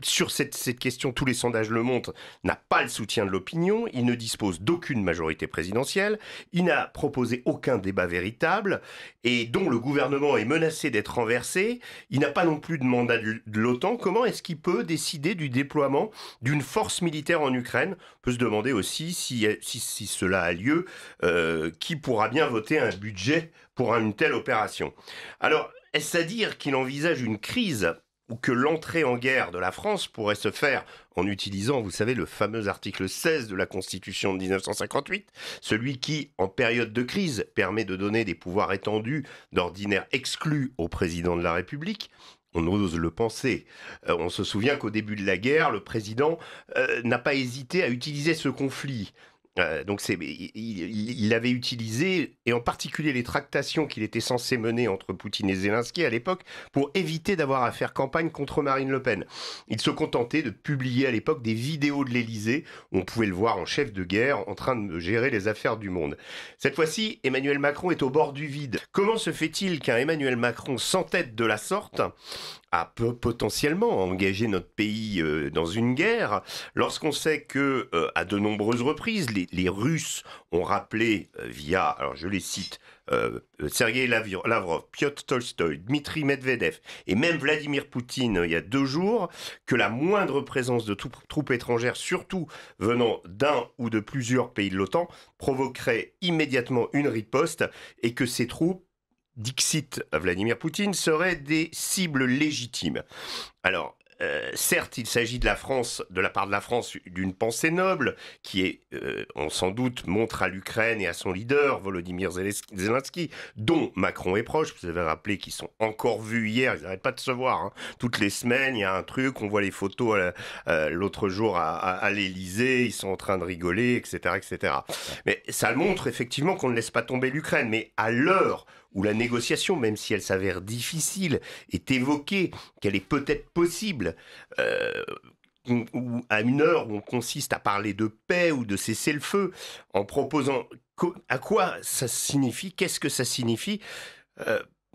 sur cette question, tous les sondages le montrent, n'a pas le soutien de l'opinion, il ne dispose d'aucune majorité présidentielle, il n'a proposé aucun débat véritable, et dont le gouvernement est menacé d'être renversé, il n'a pas non plus de mandat de l'OTAN. Comment est-ce qu'il peut décider du déploiement d'une force militaire en Ukraine? On peut se demander aussi, si cela a lieu, qui pourra bien voter un budget pour une telle opération. Alors, est-ce à dire qu'il envisage une crise ou que l'entrée en guerre de la France pourrait se faire en utilisant, vous savez, le fameux article 16 de la Constitution de 1958, celui qui, en période de crise, permet de donner des pouvoirs étendus, d'ordinaire exclus au président de la République? On ose le penser. On se souvient qu'au début de la guerre, le président n'a pas hésité à utiliser ce conflit. Donc il avait utilisé, et en particulier les tractations qu'il était censé mener entre Poutine et Zelensky à l'époque, pour éviter d'avoir à faire campagne contre Marine Le Pen. Il se contentait de publier à l'époque des vidéos de l'Élysée, où on pouvait le voir en chef de guerre en train de gérer les affaires du monde. Cette fois-ci, Emmanuel Macron est au bord du vide. Comment se fait-il qu'un Emmanuel Macron s'entête de la sorte à potentiellement engager notre pays dans une guerre, lorsqu'on sait que à de nombreuses reprises, les Russes ont rappelé via, alors je les cite, Sergei Lavrov, Piotr Tolstoï, Dmitri Medvedev et même Vladimir Poutine il y a 2 jours, que la moindre présence de troupes étrangères, surtout venant d'un ou de plusieurs pays de l'OTAN, provoquerait immédiatement une riposte et que ces troupes, dixit Vladimir Poutine, seraient des cibles légitimes. Alors, certes, il s'agit de la France, de la part de la France, d'une pensée noble qui est, on sans doute, montre à l'Ukraine et à son leader, Volodymyr Zelensky, dont Macron est proche. Vous avez rappelé qu'ils sont encore vus hier, ils n'arrêtent pas de se voir. Hein. Toutes les semaines, il y a un truc, on voit les photos l'autre jour à l'Élysée, ils sont en train de rigoler, etc., etc. Mais ça montre effectivement qu'on ne laisse pas tomber l'Ukraine. Mais à l'heure où la négociation, même si elle s'avère difficile, est évoquée, qu'elle est peut-être possible, ou à une heure où on consiste à parler de paix ou de cessez-le-feu, en proposant à quoi ça signifie, qu'est-ce que ça signifie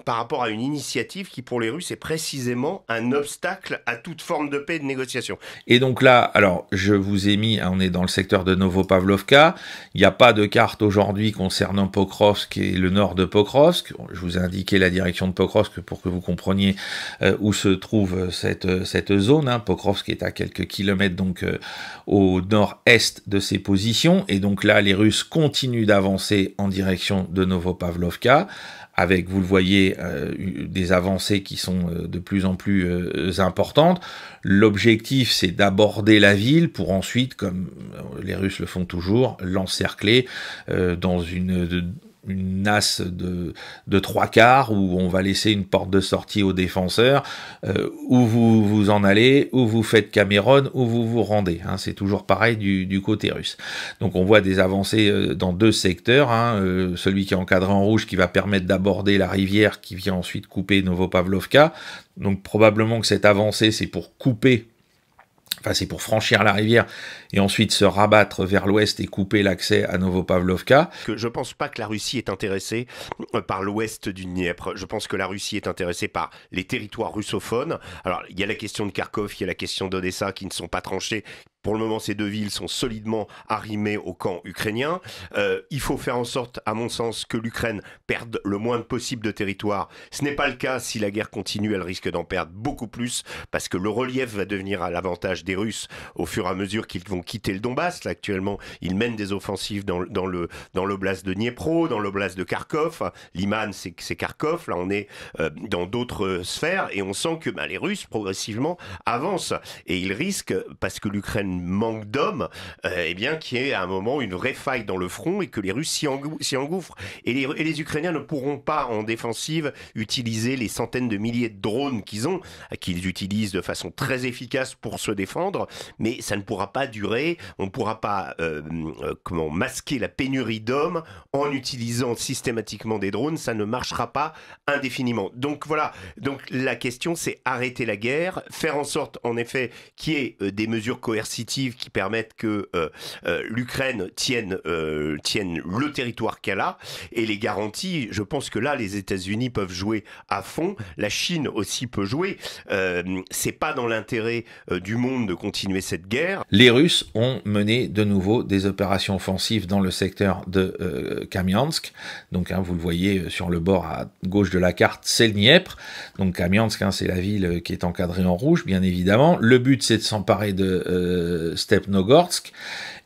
par rapport à une initiative qui, pour les Russes, est précisément un obstacle à toute forme de paix et de négociation. Et donc là, alors, je vous ai mis, on est dans le secteur de Novopavlovka, il n'y a pas de carte aujourd'hui concernant Pokrovsk et le nord de Pokrovsk. Je vous ai indiqué la direction de Pokrovsk pour que vous compreniez où se trouve cette zone. Hein. Pokrovsk est à quelques kilomètres, donc au nord-est de ces positions. Et donc là, les Russes continuent d'avancer en direction de Novopavlovka, avec, vous le voyez, des avancées qui sont de plus en plus importantes. L'objectif, c'est d'aborder la ville pour ensuite, comme les Russes le font toujours, l'encercler dans une nasse de 3/4 où on va laisser une porte de sortie aux défenseurs, où vous vous en allez, où vous faites Cameron, où vous vous rendez. Hein, c'est toujours pareil du côté russe. Donc on voit des avancées dans deux secteurs, hein, celui qui est encadré en rouge qui va permettre d'aborder la rivière qui vient ensuite couper Novopavlovka. Donc probablement que cette avancée c'est pour couper, enfin c'est pour franchir la rivière et ensuite se rabattre vers l'ouest et couper l'accès à Novopavlovka. Je ne pense pas que la Russie est intéressée par l'ouest du Dniepr. Je pense que la Russie est intéressée par les territoires russophones. Alors il y a la question de Kharkov, il y a la question d'Odessa qui ne sont pas tranchées. Pour le moment, ces deux villes sont solidement arrimées au camp ukrainien. Il faut faire en sorte, à mon sens, que l'Ukraine perde le moins possible de territoire. Ce n'est pas le cas. Si la guerre continue, elle risque d'en perdre beaucoup plus parce que le relief va devenir à l'avantage des Russes au fur et à mesure qu'ils vont quitter le Donbass. Là, actuellement, ils mènent des offensives dans l'oblast de Dniepro, dans l'oblast de Kharkov. Liman, c'est Kharkov. Là, on est dans d'autres sphères et on sent que les Russes, progressivement, avancent. Et ils risquent, parce que l'Ukraine manque d'hommes, eh bien qu'il y ait à un moment une vraie faille dans le front et que les Russes s'y engouffrent. Et les Ukrainiens ne pourront pas, en défensive, utiliser les centaines de milliers de drones qu'ils utilisent de façon très efficace pour se défendre, mais ça ne pourra pas durer. On ne pourra pas masquer la pénurie d'hommes en utilisant systématiquement des drones. Ça ne marchera pas indéfiniment. Donc voilà. Donc la question, c'est arrêter la guerre, faire en sorte, en effet, qu'il y ait des mesures coercitives qui permettent que l'Ukraine tienne le territoire qu'elle a et les garanties. Je pense que là, les États-Unis peuvent jouer à fond. La Chine aussi peut jouer. C'est pas dans l'intérêt du monde de continuer cette guerre. Les Russes ont mené de nouveau des opérations offensives dans le secteur de Kamiansk. Donc, vous le voyez sur le bord à gauche de la carte, c'est le Dniepr. Donc, Kamiansk, c'est la ville qui est encadrée en rouge, bien évidemment. Le but, c'est de s'emparer de Stepnogorsk.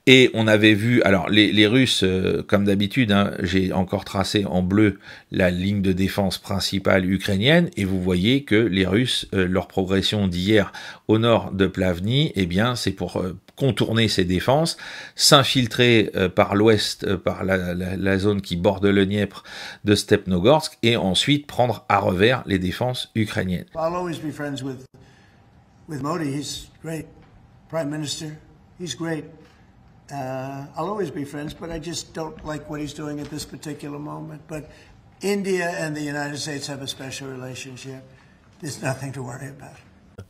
Et on avait vu, alors les Russes, comme d'habitude, j'ai encore tracé en bleu la ligne de défense principale ukrainienne, et vous voyez que les Russes, leur progression d'hier au nord de Plavny, eh bien, c'est pour contourner ces défenses, s'infiltrer par l'ouest, par la zone qui borde le Dniepr de Stepnogorsk, et ensuite prendre à revers les défenses ukrainiennes. I'll always be friends with Modi. He's great. Prime Minister, he's great. I'll always be friends, but I just don't like what he's doing at this particular moment. But India and the United States have a special relationship. There's nothing to worry about.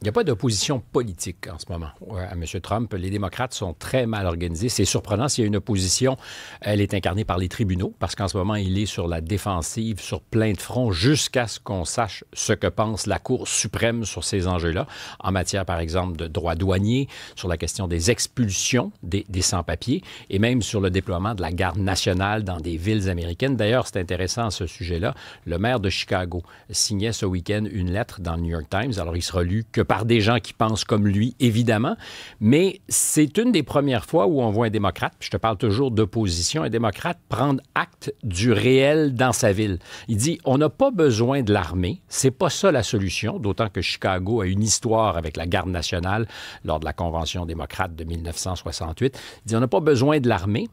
Il n'y a pas d'opposition politique en ce moment à M. Trump. Les démocrates sont très mal organisés. C'est surprenant s'il y a une opposition. Elle est incarnée par les tribunaux parce qu'en ce moment, il est sur la défensive, sur plein de fronts, jusqu'à ce qu'on sache ce que pense la Cour suprême sur ces enjeux-là, en matière, par exemple, de droits douaniers, sur la question des expulsions des sans-papiers et même sur le déploiement de la garde nationale dans des villes américaines. D'ailleurs, c'est intéressant à ce sujet-là. Le maire de Chicago signait ce week-end une lettre dans le New York Times. Alors, il sera lu que par des gens qui pensent comme lui, évidemment, mais c'est une des premières fois où on voit un démocrate, je te parle toujours d'opposition, un démocrate prendre acte du réel dans sa ville. Il dit, on n'a pas besoin de l'armée, c'est pas ça la solution, d'autant que Chicago a une histoire avec la garde nationale lors de la Convention démocrate de 1968. Il dit, on n'a pas besoin de l'armée.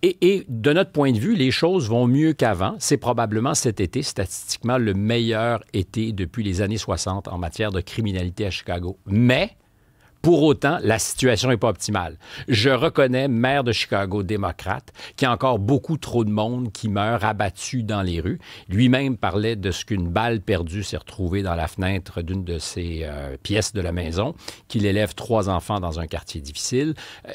Et de notre point de vue, les choses vont mieux qu'avant. C'est probablement cet été, statistiquement, le meilleur été depuis les années 60 en matière de criminalité à Chicago. Mais, pour autant, la situation n'est pas optimale. Je reconnais, maire de Chicago, démocrate, qu'il y a encore beaucoup trop de monde qui meurt abattu dans les rues. Lui-même parlait de ce qu'une balle perdue s'est retrouvée dans la fenêtre d'une de ses pièces de la maison, qu'il élève 3 enfants dans un quartier difficile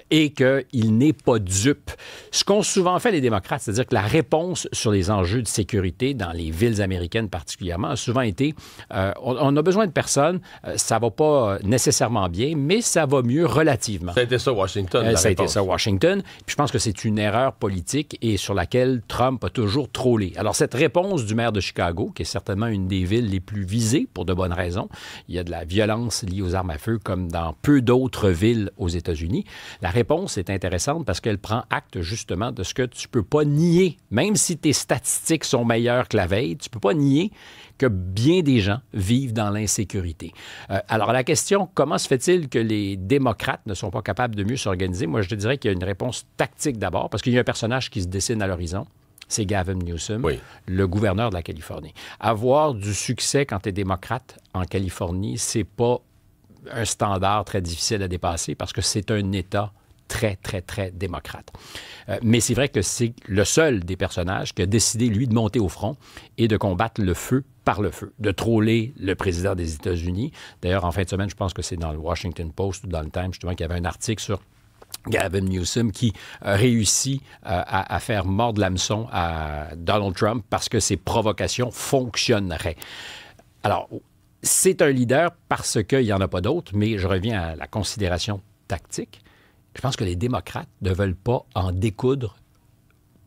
et qu'il n'est pas dupe. Ce qu'ont souvent fait les démocrates, c'est-à-dire que la réponse sur les enjeux de sécurité dans les villes américaines particulièrement a souvent été on a besoin de personnes, ça va pas nécessairement bien, mais ça va mieux relativement. Ça a été ça, Washington. Ça a été ça, Washington. Puis je pense que c'est une erreur politique et sur laquelle Trump a toujours trôlé. Alors, cette réponse du maire de Chicago, qui est certainement une des villes les plus visées pour de bonnes raisons, il y a de la violence liée aux armes à feu comme dans peu d'autres villes aux États-Unis. La réponse est intéressante parce qu'elle prend acte justement de ce que tu peux pas nier. Même si tes statistiques sont meilleures que la veille, tu peux pas nier que bien des gens vivent dans l'insécurité. Alors, la question, comment se fait-il que les démocrates ne sont pas capables de mieux s'organiser? Moi, je te dirais qu'il y a une réponse tactique d'abord, parce qu'il y a un personnage qui se dessine à l'horizon. C'est Gavin Newsom, le gouverneur de la Californie. Avoir du succès quand tu es démocrate en Californie, c'est pas un standard très difficile à dépasser parce que c'est un État très, très, très démocrate. Mais c'est vrai que c'est le seul des personnages qui a décidé, lui, de monter au front et de combattre le feu par le feu, de troller le président des États-Unis. D'ailleurs, en fin de semaine, je pense que c'est dans le Washington Post ou dans le Times, justement, qu'il y avait un article sur Gavin Newsom qui réussit à faire mordre l'hameçon à Donald Trump parce que ses provocations fonctionneraient. Alors, c'est un leader parce qu'il n'y en a pas d'autres, mais je reviens à la considération tactique. Je pense que les démocrates ne veulent pas en découdre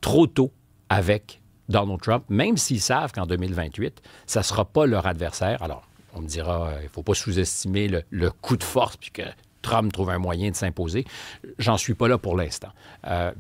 trop tôt avec Donald Trump, même s'ils savent qu'en 2028, ça ne sera pas leur adversaire. Alors, on me dira, il ne faut pas sous-estimer le coup de force puis que Trump trouve un moyen de s'imposer. J'en suis pas là pour l'instant.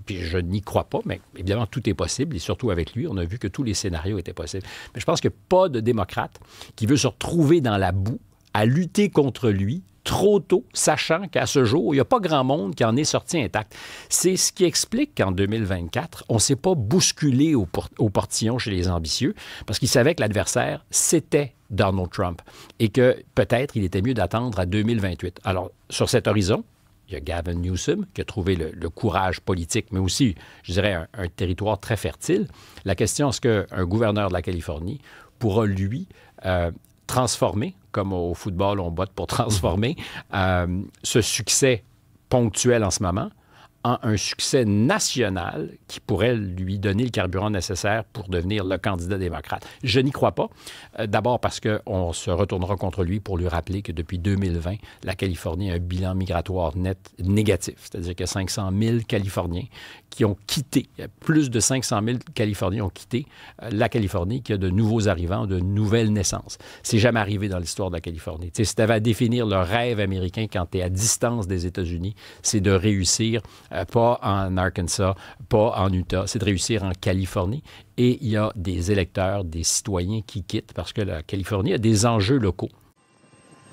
Puis je n'y crois pas, mais évidemment, tout est possible. Et surtout avec lui, on a vu que tous les scénarios étaient possibles. Mais je pense qu'il n'y a pas de démocrate qui veut se retrouver dans la boue à lutter contre lui trop tôt, sachant qu'à ce jour, il n'y a pas grand monde qui en est sorti intact. C'est ce qui explique qu'en 2024, on ne s'est pas bousculé au portillon chez les ambitieux, parce qu'ils savaient que l'adversaire, c'était Donald Trump, et que peut-être il était mieux d'attendre à 2028. Alors, sur cet horizon, il y a Gavin Newsom qui a trouvé le courage politique, mais aussi, je dirais, un territoire très fertile. La question, est-ce qu'un gouverneur de la Californie pourra, lui, transformer, comme au football, on botte pour transformer, ce succès ponctuel en ce moment en un succès national qui pourrait lui donner le carburant nécessaire pour devenir le candidat démocrate. Je n'y crois pas. D'abord parce qu'on se retournera contre lui pour lui rappeler que depuis 2020, la Californie a un bilan migratoire net négatif. C'est-à-dire qu'il y a 500 000 Californiens qui ont quitté, plus de 500 000 Californiens ont quitté la Californie, qui a de nouveaux arrivants, de nouvelles naissances. C'est jamais arrivé dans l'histoire de la Californie. Tu sais, si tu avais à définir le rêve américain quand tu es à distance des États-Unis, c'est de réussir pas en Arkansas, pas en Utah, c'est de réussir en Californie. Et il y a des électeurs, des citoyens qui quittent parce que la Californie a des enjeux locaux.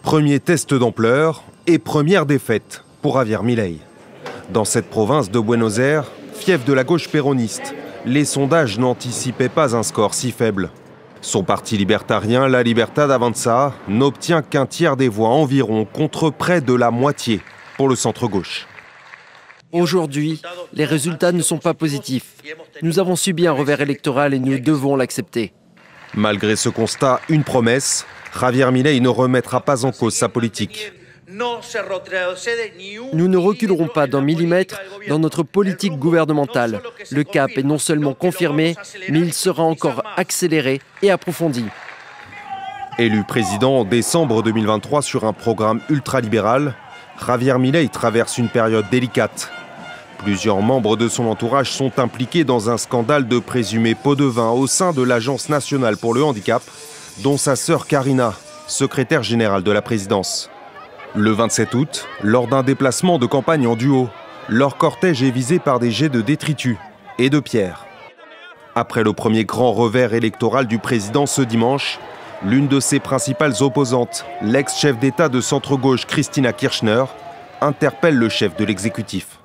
Premier test d'ampleur et première défaite pour Javier Milei. Dans cette province de Buenos Aires, fief de la gauche péroniste, les sondages n'anticipaient pas un score si faible. Son parti libertarien, La Libertad Avanza, n'obtient qu'un tiers des voix environ contre près de la moitié pour le centre-gauche. Aujourd'hui, les résultats ne sont pas positifs. Nous avons subi un revers électoral et nous devons l'accepter. Malgré ce constat, une promesse, Javier Milei ne remettra pas en cause sa politique. Nous ne reculerons pas d'un millimètre dans notre politique gouvernementale. Le cap est non seulement confirmé, mais il sera encore accéléré et approfondi. Élu président en décembre 2023 sur un programme ultralibéral, Javier Milei traverse une période délicate. Plusieurs membres de son entourage sont impliqués dans un scandale de présumé pot de vin au sein de l'Agence nationale pour le handicap, dont sa sœur Karina, secrétaire générale de la présidence. Le 27 août, lors d'un déplacement de campagne en duo, leur cortège est visé par des jets de détritus et de pierres. Après le premier grand revers électoral du président ce dimanche, l'une de ses principales opposantes, l'ex-chef d'État de centre-gauche Christina Kirchner, interpelle le chef de l'exécutif.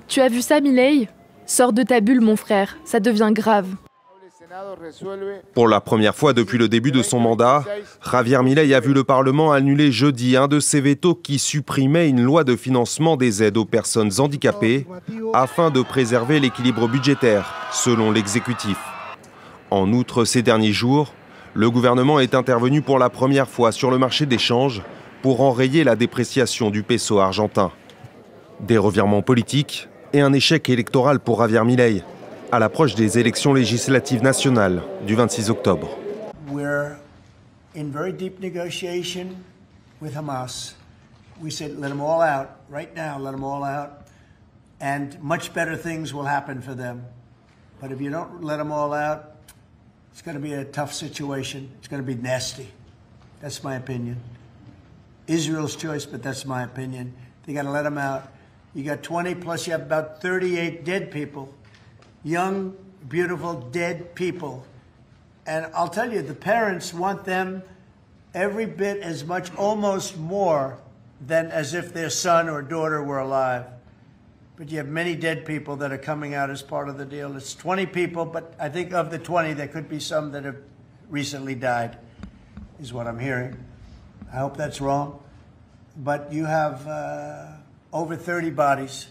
Tu as vu ça, Milei ? Sors de ta bulle, mon frère, ça devient grave. Pour la première fois depuis le début de son mandat, Javier Milei a vu le Parlement annuler jeudi un de ses vétos qui supprimait une loi de financement des aides aux personnes handicapées afin de préserver l'équilibre budgétaire, selon l'exécutif. En outre, ces derniers jours, le gouvernement est intervenu pour la première fois sur le marché des changes pour enrayer la dépréciation du peso argentin. Des revirements politiques et un échec électoral pour Javier Milei à l'approche des élections législatives nationales du 26 octobre. We're in very deep negotiation with Hamas. We said let them all out right now, let them all out, and much better things will happen for them. But if you don't let them all out, it's going to be a tough situation. It's going to be nasty. That's my opinion. Israel's choice, but that's my opinion. They got to let them out. You got 20 plus you have about 38 dead people. Young, beautiful, dead people. And I'll tell you, the parents want them every bit as much, almost more, than as if their son or daughter were alive. But you have many dead people that are coming out as part of the deal. It's 20 people, but I think of the 20, there could be some that have recently died, is what I'm hearing. I hope that's wrong. But you have over 30 bodies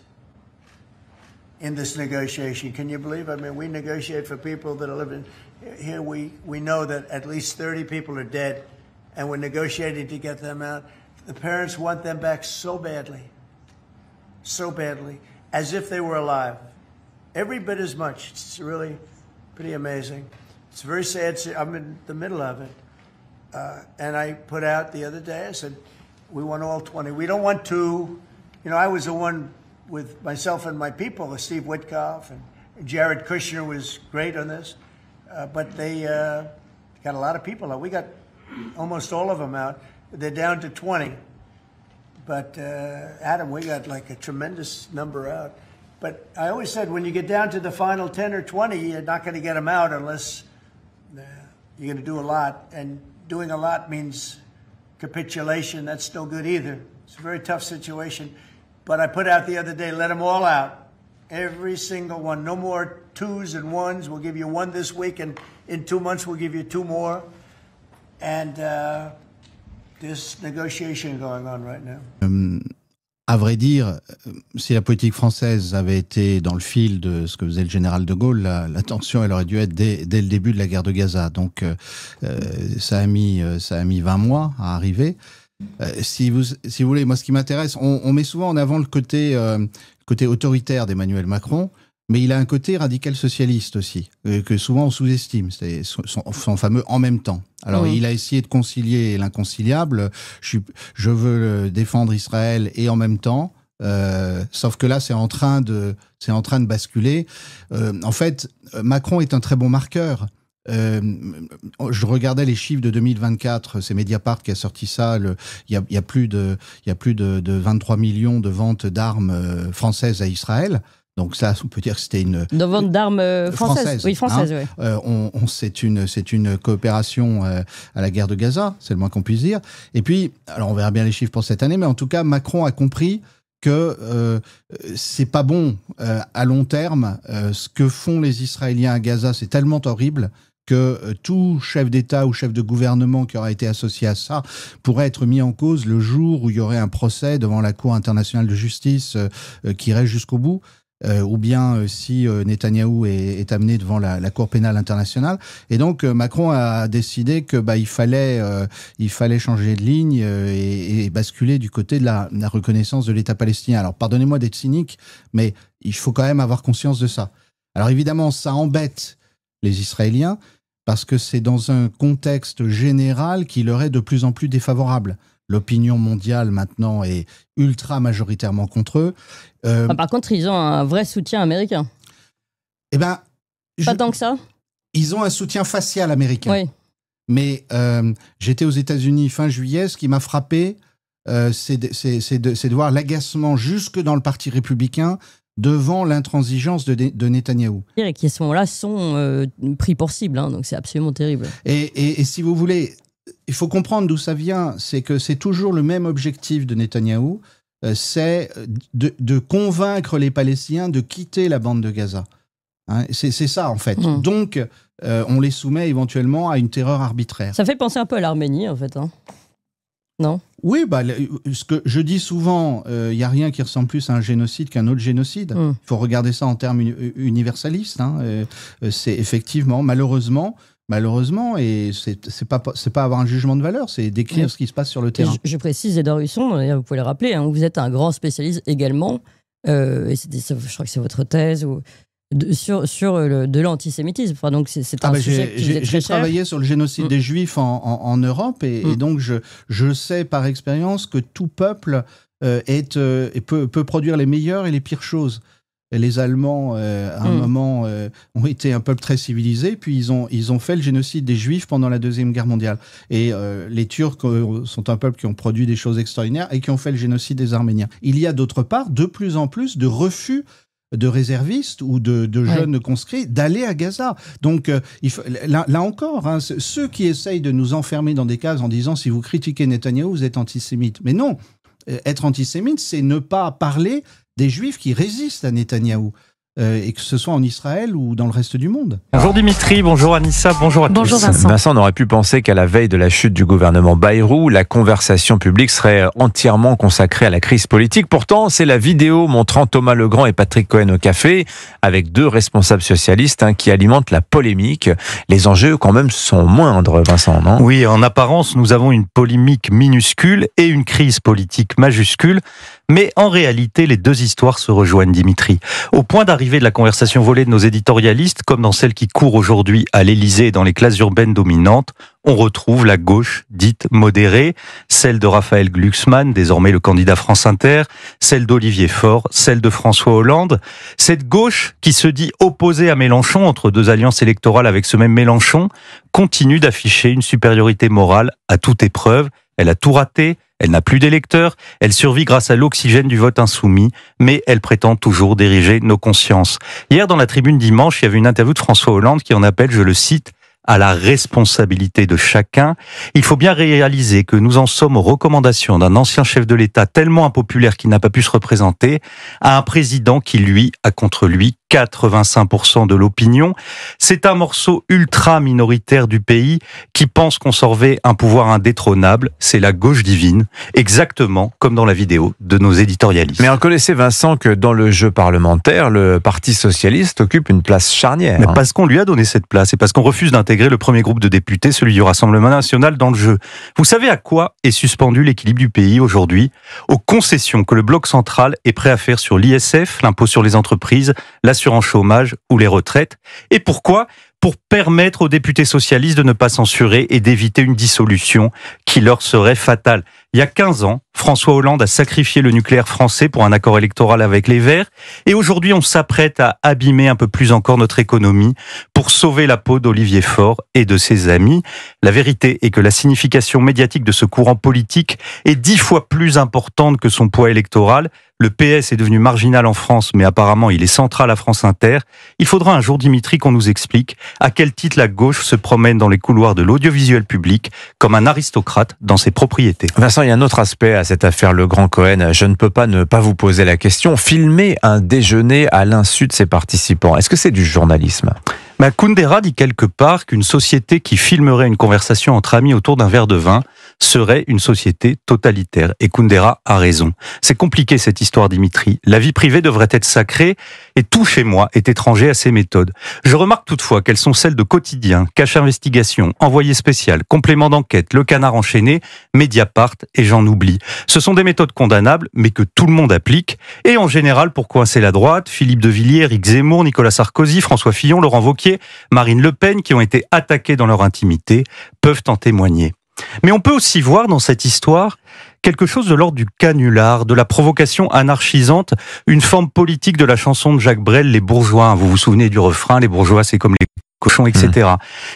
in this negotiation. Can you believe? I mean, we negotiate for people that are living here. We know that at least 30 people are dead, and we're negotiating to get them out. The parents want them back so badly, as if they were alive. Every bit as much. It's really pretty amazing. It's very sad. I'm in the middle of it. And I put out the other day, I said, we want all 20. We don't want two. You know, I was the one with myself and my people, Steve Witkoff and Jared Kushner was great on this, but they got a lot of people out. We got almost all of them out. They're down to 20. But Adam, we got like a tremendous number out. But I always said when you get down to the final 10 or 20, you're not going to get them out unless you're going to do a lot. And doing a lot means capitulation. That's no good either. It's a very tough situation. But I put out the other day, let them all out. Every single one. No more twos and ones. We'll give you one this week, and in 2 months we'll give you two more. And there's negotiation going on right now. À vrai dire, si la politique française avait été dans le fil de ce que faisait le général de Gaulle, la tension, elle aurait dû être dès le début de la guerre de Gaza. Donc, ça a mis 20 mois à arriver. Si vous voulez, moi, ce qui m'intéresse, on met souvent en avant le côté autoritaire d'Emmanuel Macron, mais il a un côté radical socialiste aussi, que souvent on sous-estime. C'est son fameux « en même temps ». Alors, il a essayé de concilier l'inconciliable. Je veux défendre Israël et en même temps. Sauf que là, c'est en train de basculer. En fait, Macron est un très bon marqueur. Je regardais les chiffres de 2024, c'est Mediapart qui a sorti ça. Il y a plus de 23 millions de ventes d'armes françaises à Israël. Donc ça, on peut dire que c'était une... De vente d'armes françaises. Oui, françaises, hein. Oui. C'est une coopération à la guerre de Gaza, c'est le moins qu'on puisse dire. Et puis, alors on verra bien les chiffres pour cette année, mais en tout cas, Macron a compris que c'est pas bon à long terme. Ce que font les Israéliens à Gaza, c'est tellement horrible que tout chef d'État ou chef de gouvernement qui aura été associé à ça pourrait être mis en cause le jour où il y aurait un procès devant la Cour internationale de justice qui irait jusqu'au bout. Ou bien si Netanyahou est amené devant la Cour pénale internationale. Et donc Macron a décidé que il fallait changer de ligne et basculer du côté de la reconnaissance de l'État palestinien. Alors pardonnez-moi d'être cynique, mais il faut quand même avoir conscience de ça. Alors évidemment, ça embête les Israéliens parce que c'est dans un contexte général qui leur est de plus en plus défavorable. L'opinion mondiale, maintenant, est ultra majoritairement contre eux. Par contre, ils ont un vrai soutien américain. Eh ben, pas tant que ça. Ils ont un soutien facial américain. Oui. Mais j'étais aux États-Unis fin juillet. Ce qui m'a frappé, c'est de voir l'agacement jusque dans le parti républicain devant l'intransigeance de Netanyahou. Et qui à ce moment-là sont pris pour cible, hein, donc c'est absolument terrible. Et si vous voulez, il faut comprendre d'où ça vient, c'est que c'est toujours le même objectif de Netanyahou, c'est de convaincre les Palestiniens de quitter la bande de Gaza. Hein, c'est ça en fait. Donc, on les soumet éventuellement à une terreur arbitraire. Ça fait penser un peu à l'Arménie en fait, hein. Non? Oui, ce que je dis souvent, il n'y a rien qui ressemble plus à un génocide qu'un autre génocide. Il faut regarder ça en termes universalistes. Hein. C'est effectivement, malheureusement, et c'est pas avoir un jugement de valeur, c'est décrire ce qui se passe sur le terrain. Je précise, Edouard Husson, vous pouvez le rappeler, hein, vous êtes un grand spécialiste également, et je crois que c'est votre thèse, de l'antisémitisme. Enfin, donc c'est un sujet qui vous est très J'ai cher. travaillé sur le génocide des Juifs en Europe, et donc je sais par expérience que tout peuple peut produire les meilleures et les pires choses. Et les Allemands, à un moment, ont été un peuple très civilisé, puis ils ont fait le génocide des Juifs pendant la Deuxième Guerre mondiale. Et les Turcs sont un peuple qui ont produit des choses extraordinaires et qui ont fait le génocide des Arméniens. Il y a d'autre part de plus en plus de refus de réservistes ou de jeunes conscrits d'aller à Gaza. Donc, là encore, hein, ceux qui essayent de nous enfermer dans des cases en disant « si vous critiquez Netanyahou, vous êtes antisémite ». Mais non, être antisémite, c'est ne pas parler des Juifs qui résistent à Netanyahou, et que ce soit en Israël ou dans le reste du monde. Bonjour Dimitri, bonjour Anissa, bonjour à tous. Bonjour Vincent. Vincent, on aurait pu penser qu'à la veille de la chute du gouvernement Bayrou, la conversation publique serait entièrement consacrée à la crise politique. Pourtant, c'est la vidéo montrant Thomas Legrand et Patrick Cohen au café, avec deux responsables socialistes qui alimentent la polémique. Les enjeux, quand même, sont moindres, Vincent, non ? Oui, en apparence, nous avons une polémique minuscule et une crise politique majuscule. Mais en réalité, les deux histoires se rejoignent, Dimitri. Au point d'arrivée de la conversation volée de nos éditorialistes, comme dans celle qui court aujourd'hui à l'Élysée et dans les classes urbaines dominantes, on retrouve la gauche dite modérée, celle de Raphaël Glucksmann, désormais le candidat France Inter, celle d'Olivier Faure, celle de François Hollande. Cette gauche qui se dit opposée à Mélenchon, entre deux alliances électorales avec ce même Mélenchon, continue d'afficher une supériorité morale à toute épreuve. Elle a tout raté. Elle n'a plus d'électeurs, elle survit grâce à l'oxygène du vote insoumis, mais elle prétend toujours diriger nos consciences. Hier, dans la tribune dimanche, il y avait une interview de François Hollande qui en appelle, je le cite, à la responsabilité de chacun. Il faut bien réaliser que nous en sommes aux recommandations d'un ancien chef de l'État tellement impopulaire qu'il n'a pas pu se représenter, à un président qui, lui, a contre lui 85% de l'opinion. C'est un morceau ultra minoritaire du pays qui pense conserver un pouvoir indétrônable. C'est la gauche divine, exactement comme dans la vidéo de nos éditorialistes. Mais reconnaissez, Vincent, que dans le jeu parlementaire, le Parti socialiste occupe une place charnière. Mais parce qu'on lui a donné cette place et parce qu'on refuse d'intégrer le premier groupe de députés, celui du Rassemblement national, dans le jeu. Vous savez à quoi est suspendu l'équilibre du pays aujourd'hui ? Aux concessions que le bloc central est prêt à faire sur l'ISF, l'impôt sur les entreprises, l'assurance chômage ou les retraites. Et pourquoi ? Pour permettre aux députés socialistes de ne pas censurer et d'éviter une dissolution qui leur serait fatale. Il y a 15 ans, François Hollande a sacrifié le nucléaire français pour un accord électoral avec les Verts. Et aujourd'hui, on s'apprête à abîmer un peu plus encore notre économie pour sauver la peau d'Olivier Faure et de ses amis. La vérité est que la signification médiatique de ce courant politique est 10 fois plus importante que son poids électoral. Le PS est devenu marginal en France, mais apparemment il est central à France Inter. Il faudra un jour, Dimitri, qu'on nous explique à quel titre la gauche se promène dans les couloirs de l'audiovisuel public comme un aristocrate dans ses propriétés. Vincent, il y a un autre aspect à cette affaire Legrand-Cohen. Je ne peux pas ne pas vous poser la question. Filmer un déjeuner à l'insu de ses participants, est-ce que c'est du journalisme ? Kundera dit quelque part qu'une société qui filmerait une conversation entre amis autour d'un verre de vin serait une société totalitaire. Et Kundera a raison. C'est compliqué cette histoire, Dimitri. La vie privée devrait être sacrée et tout chez moi est étranger à ces méthodes. Je remarque toutefois qu'elles sont celles de Quotidien, Cache Investigation, Envoyé spécial, Complément d'enquête, Le Canard enchaîné, Mediapart et j'en oublie. Ce sont des méthodes condamnables mais que tout le monde applique et en général pour coincer la droite, Philippe de Villiers, Éric Zemmour, Nicolas Sarkozy, François Fillon, Laurent Wauquiez, Marine Le Pen qui ont été attaqués dans leur intimité peuvent en témoigner. Mais on peut aussi voir dans cette histoire quelque chose de l'ordre du canular, de la provocation anarchisante, une forme politique de la chanson de Jacques Brel, Les Bourgeois. Vous vous souvenez du refrain, les bourgeois c'est comme les cochons, etc.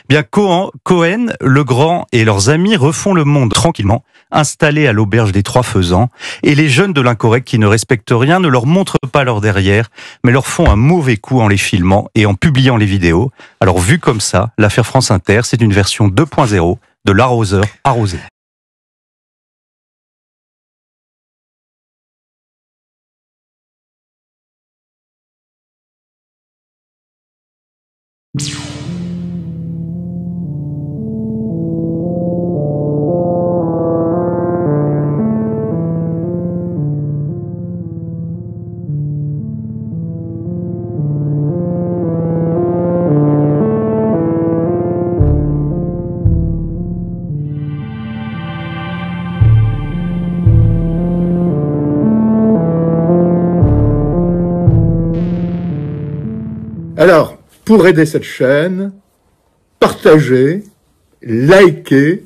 Bien, Cohen, Legrand et leurs amis refont le monde tranquillement, installés à l'auberge des Trois Faisans, et les jeunes de l'incorrect qui ne respectent rien ne leur montrent pas leur derrière, mais leur font un mauvais coup en les filmant et en publiant les vidéos. Alors, vu comme ça, l'affaire France Inter, c'est une version 2.0 de l'arroseur arrosé. Alors, pour aider cette chaîne, partagez, likez,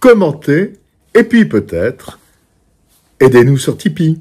commentez, et puis peut-être, aidez-nous sur Tipeee.